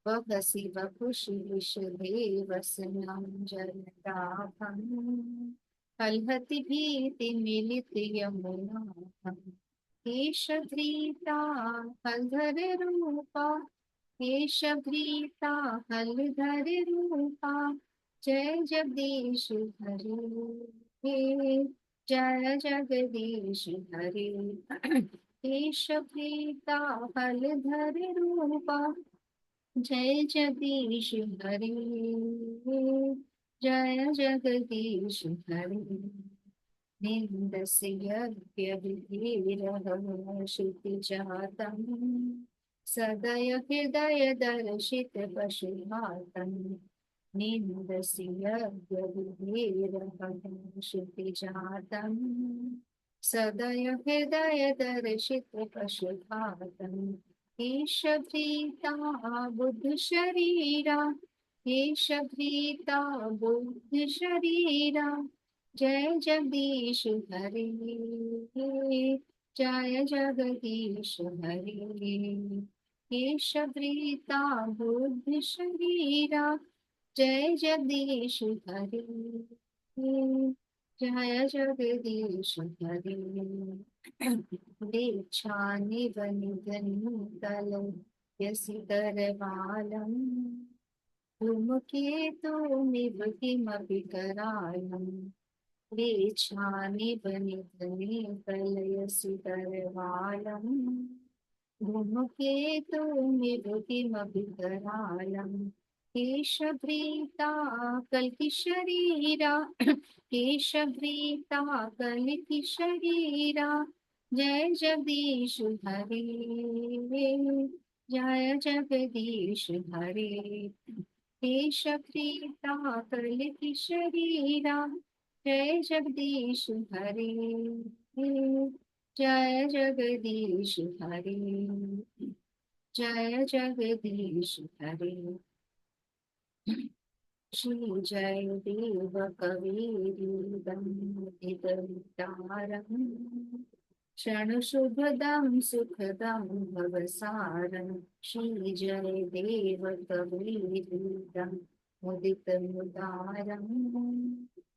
वहसि वपुषि विशधे वसनं जलदाभम् फलभति भीति मिलित यमुनाभम् केशधृता हलधर रूपा केशधृता हलधर रूपा जय जगदीश हरे जय जगदीश हरे केशधृता हलधर रूपा जय जगदीश हरे जय जगदीश हरे निन्दस्य यज्ञविधिरहं क्षितिजातम् सदय हृदय दर्शित पशुघातम् निन्दस्य यज्ञविधिरहं क्षितिजातम् सदय हृदय दर्शित पशुघातम् केशभृता बुद्ध शरीरा केशभृता बुद्ध शरीरा जय जगदीश हरे जय जगदीश हरे केशभृता बुद्ध शरीरा जय जगदीश हरे जय जगदीश हरे दीक्षानि वनिधनुतल यसि करवालम् धूमकेतुमिव किमपि करालम् दीक्षानि वनिधने कलयसि करवालम् धूमकेतुमिव किमपि करालम् केशभृता कल्कि शरीरा केशभृता कल्कि शरीरा जय जगदीश हरे जय जगदीश हरे केशभृता कल्कि शरीरा जय जगदीश हरे जय जगदीश हरे जय जगदीश हरे श्री जय देव कवीरम् क्षणशुभदं सुखदं भवसारं श्री जय देव कवीरम् मुदितमुदारम्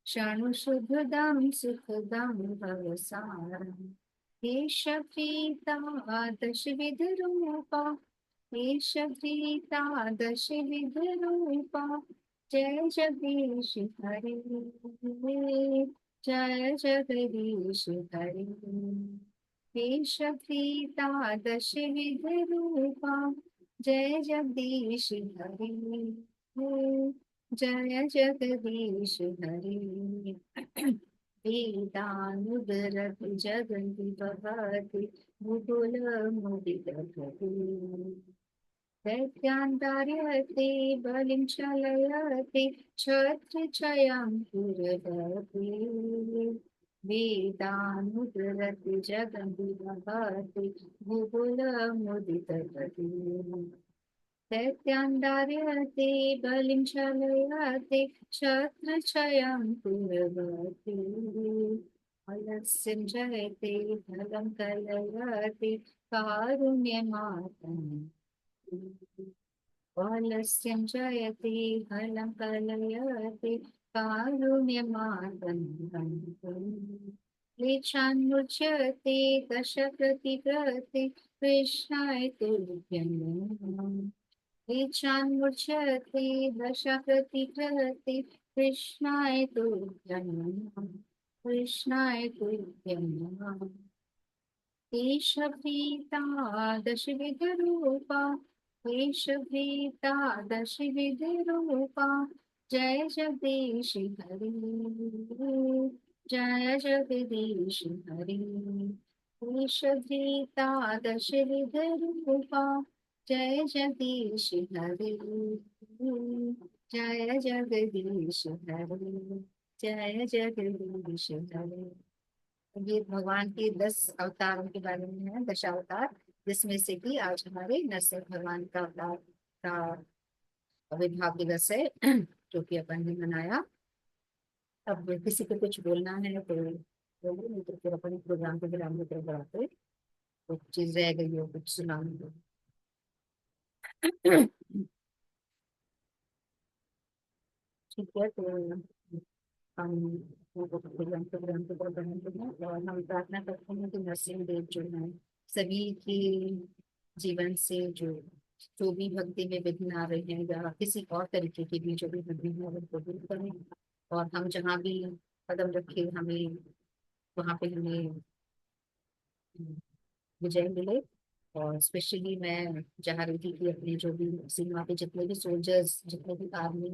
क्षणशुभदं सुखदं भवसारम् केशभृता दशविधरूपा केशभृता दशविधरूपा जय जगदीश हरे जय जगदीश हरे केशभृता दशविधरूपा जय जगदीश हरे जय जगदीश हरे वेदानुदरति जगन्ति भवति भूगोलमुदितभृति दैत्यान्तार्यते बलिं चलयति क्षत्रचयं पुरवति वेदानुदरति जगन्ति भवति भूगोलमुदितभृति दैत्यान्तार्यते बलिं चलयति क्षत्रचयं पुरवति फलस्यं जयते फलं कलयति कारुण्यमातम् फलस्यं जयते फलं कलयति कारुण्यमातम् क्लेशान्मुच्यते दश प्रतिकृति कृष्णाय तुभ्यं नमः इच्छान्मुच्यते दशप्रतिकृति कृष्णाय तुभ्यं नमः कृष्णाय तुभ्यं नमः केशभीता दशविधरूपा केशभीता दशविधरूपा जय जगदीश हरि जय जगदीश हरि केशभीता दशविधरूपा जय जगदीश हरि जय जगदीश हरि जय जगदीश हरि। ये भगवान के 10 अवतारों के बारे में है, दशावतार, जिसमें से कि आज हमारे नरसिंह भगवान का अवतार का आविर्भाव दिवस है जो कि अपन ने मनाया। अब किसी को कुछ बोलना है तो बोलिए, नहीं तो फिर अपन प्रोग्राम को विराम की तरफ बढ़ाते, कुछ चीज रह गई हो कुछ सुनाने दो। ठीक है, तो हम प्रोग्राम की तरफ बढ़ाते हैं और हम प्रार्थना करते हैं कि नरसिंह देव जो है सभी की जीवन से जो जो भी भक्ति में विघ्न आ रहे हैं या किसी और तरीके की भी जो भी विघ्न है उनको दूर करें, और हम जहाँ भी कदम रखे हमें वहाँ पे हमें विजय मिले। और स्पेशली मैं चाह रही थी कि अपने जो भी सीमा पे जितने भी सोल्जर्स, जितने भी आर्मी,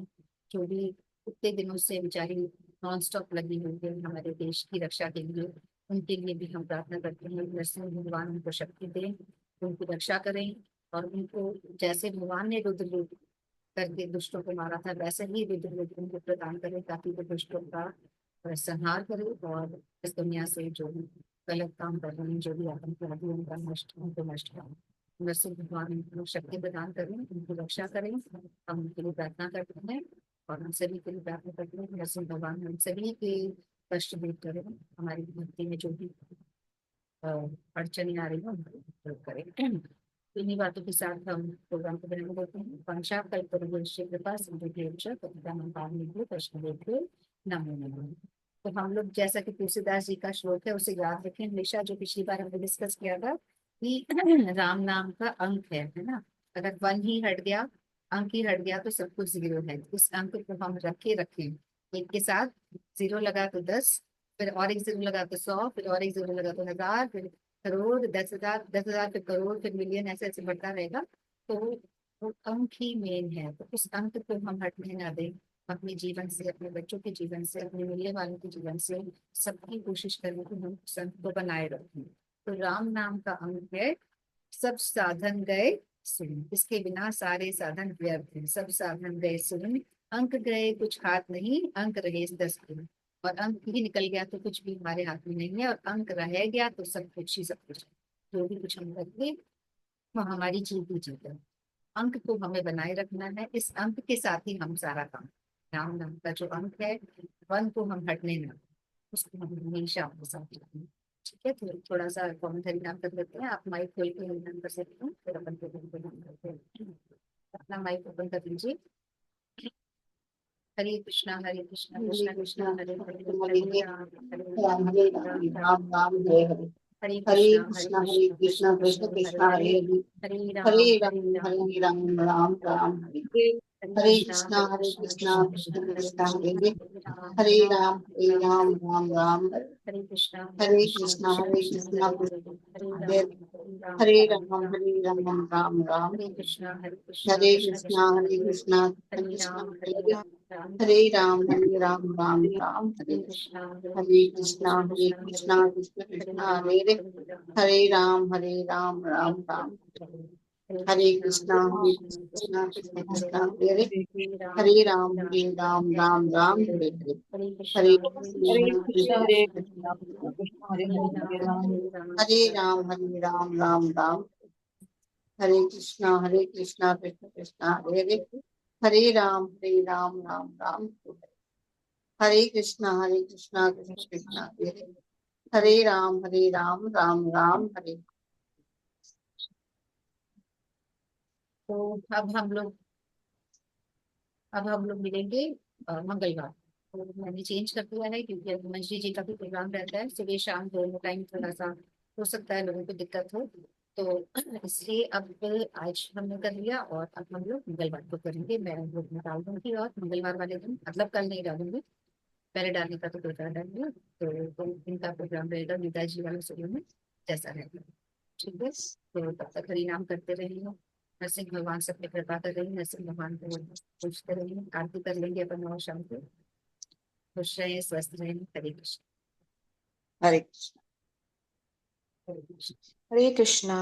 जो भी इतने दिनों से बेचारी नॉन स्टॉप लगी हुई है हमारे देश की रक्षा के लिए, उनके लिए भी हम प्रार्थना करते हैं कि नरसिंह भगवान उनको शक्ति दें, उनकी रक्षा करें, और उनको जैसे भगवान ने रुद्र रूप करके दुष्टों को मारा था वैसे ही रुद्र रूप उनको प्रदान करें ताकि वो दुष्टों का संहार करे और इस दुनिया से जो भी गलत काम कर रहे हैं, जो भी आतंकवादी उनका नष्ट उनको नष्ट करें। नरसिंह भगवान उनको शक्ति प्रदान करें, उनकी रक्षा करें, हम उनके लिए प्रार्थना करते हैं और हम सभी के लिए प्रार्थना करते हैं कि नरसिंह भगवान हम सभी के कष्ट दूर करें, हमारी भक्ति में जो भी अड़चने आ रही है उनको दूर करें। इन्हीं बातों के साथ हम प्रोग्राम को बनाने देते हैं। वंशा कल्पवृक्ष कृपा सिंधु पतितानां पावनेभ्यो वैष्णवेभ्यो नमो नमः। तो हम लोग जैसा कि तुलसीदास जी का श्लोक है उसे याद रखें हमेशा, जो पिछली बार हमने डिस्कस किया था कि राम नाम का अंक है ना, अगर वन ही हट गया, अंक ही हट गया तो सब कुछ जीरो है। उस अंक को हम रखें, एक के साथ जीरो लगा तो 10, फिर और एक जीरो लगा तो 100, फिर और एक जीरो लगा तो 1000, फिर करोड़, 10,000, 10,000 फिर करोड़, फिर मिलियन, ऐसे ऐसे बढ़ता रहेगा। तो वो अंक ही मेन है, तो उस अंक को हम हटने ना दें अपने जीवन से, अपने बच्चों के जीवन से, अपने मिलने वालों के जीवन से। सबकी कोशिश करें कि हम उस अंक को बनाए रखें। तो राम नाम का अंक है सब साधन गए सुन, इसके बिना सारे साधन व्यर्थ हैं। सब साधन गए सुन, अंक गए कुछ हाथ नहीं, अंक रहे 10 दिन। और अंक ही निकल गया तो कुछ भी हमारे हाथ में नहीं है, और अंक रह गया तो सब कुछ ही सब कुछ है। जो भी कुछ हम रखें वो हमारी जीत ही जीत है। अंक को हमें बनाए रखना है, इस अंक के साथ ही हम सारा काम, राम नाम का जो अंक है वन को हम हटने ना, उसको हम हमेशा अपने साथ रखें। ठीक है, तो थोड़ा सा कॉमेंटरी नाम कर लेते हैं। आप माइक खोल के नाम कर सकते हैं, फिर अपन को नाम करते हैं। अपना माइक ओपन कर लीजिए। हरे कृष्णा हरे कृष्णा कृष्णा कृष्णा हरे कृष्ण हरे हरे हरे हरे हरे राम राम हरे राम राम राम राम राम हरे हरे हरे हरे कृष्णा हरे कृष्ण कृष्ण कृष्ण कृष्ण कृष्ण हरे हरे हरे हरे हरे हरे राम राम हरे राम राम राम हरे हरे हरे कृष्णा कृष्ण कृष्ण कृष्ण कृष्ण हरे कृष्ण हरे हरे हरे हरे राम हरे राम राम राम राम राम हरे हरे कृष्णा हरे कृष्ण कृष्ण कृष्ण कृष्ण हरे कृष्ण हरे हरे हरे हरे राम राम राम हरे राम राम राम हरे कृष्णा हरे कृष्ण कृष्ण कृष्ण हरे हरे कृष्ण हरे कृष्ण राम हरे हरे राम हरे राम राम राम हरे हरे कृष्णा हरे कृष्ण कृष्ण हरे कृष्ण हरे कृष्ण राम हरे हरे राम हरे राम राम राम हरे कृष्णा कृष्ण कृष्ण हरे हरे हरे राम राम हरे हरे हरे हरे कृष्णा कृष्ण हरे कृष्ण कृष्णा कृष्ण कृष्ण हरे हरे हरे राम हरे राम राम राम हरे कृष्णा कृष्ण कृष्ण हरे हरे हरे राम राम हरे कृष्णा कृष्ण कृष्ण हरे हरे राम राम हरे। तो अब हम लोग मिलेंगे मंगलवार। तो मैंने चेंज कर दिया है क्योंकि अब मंजरी जी का भी प्रोग्राम रहता है सुबह शाम दोनों टाइम, थोड़ा सा हो सकता है लोगों को दिक्कत हो, तो इसलिए अब आज हमने कर लिया और अब हम लोग मंगलवार को करेंगे। मैं ग्रुप में डाल दूंगी और मंगलवार वाले दिन, मतलब कल नहीं डालूंगी, पहले डालने का तो कोई फायदा नहीं है। तो इनका प्रोग्राम रहेगा गीता जी वाले शुरू में जैसा रहेगा। ठीक है, तो तब तक हरि नाम करते रहिए, नरसिंह भगवान सब पे कृपा कर रही है, नरसिंह भगवान को पूछते रहिए, आरती कर लेंगे अपन और शाम को। खुश रहे, स्वस्थ रहे। हरे कृष्ण। हरे कृष्ण। हरे कृष्ण। हरे कृष्णा।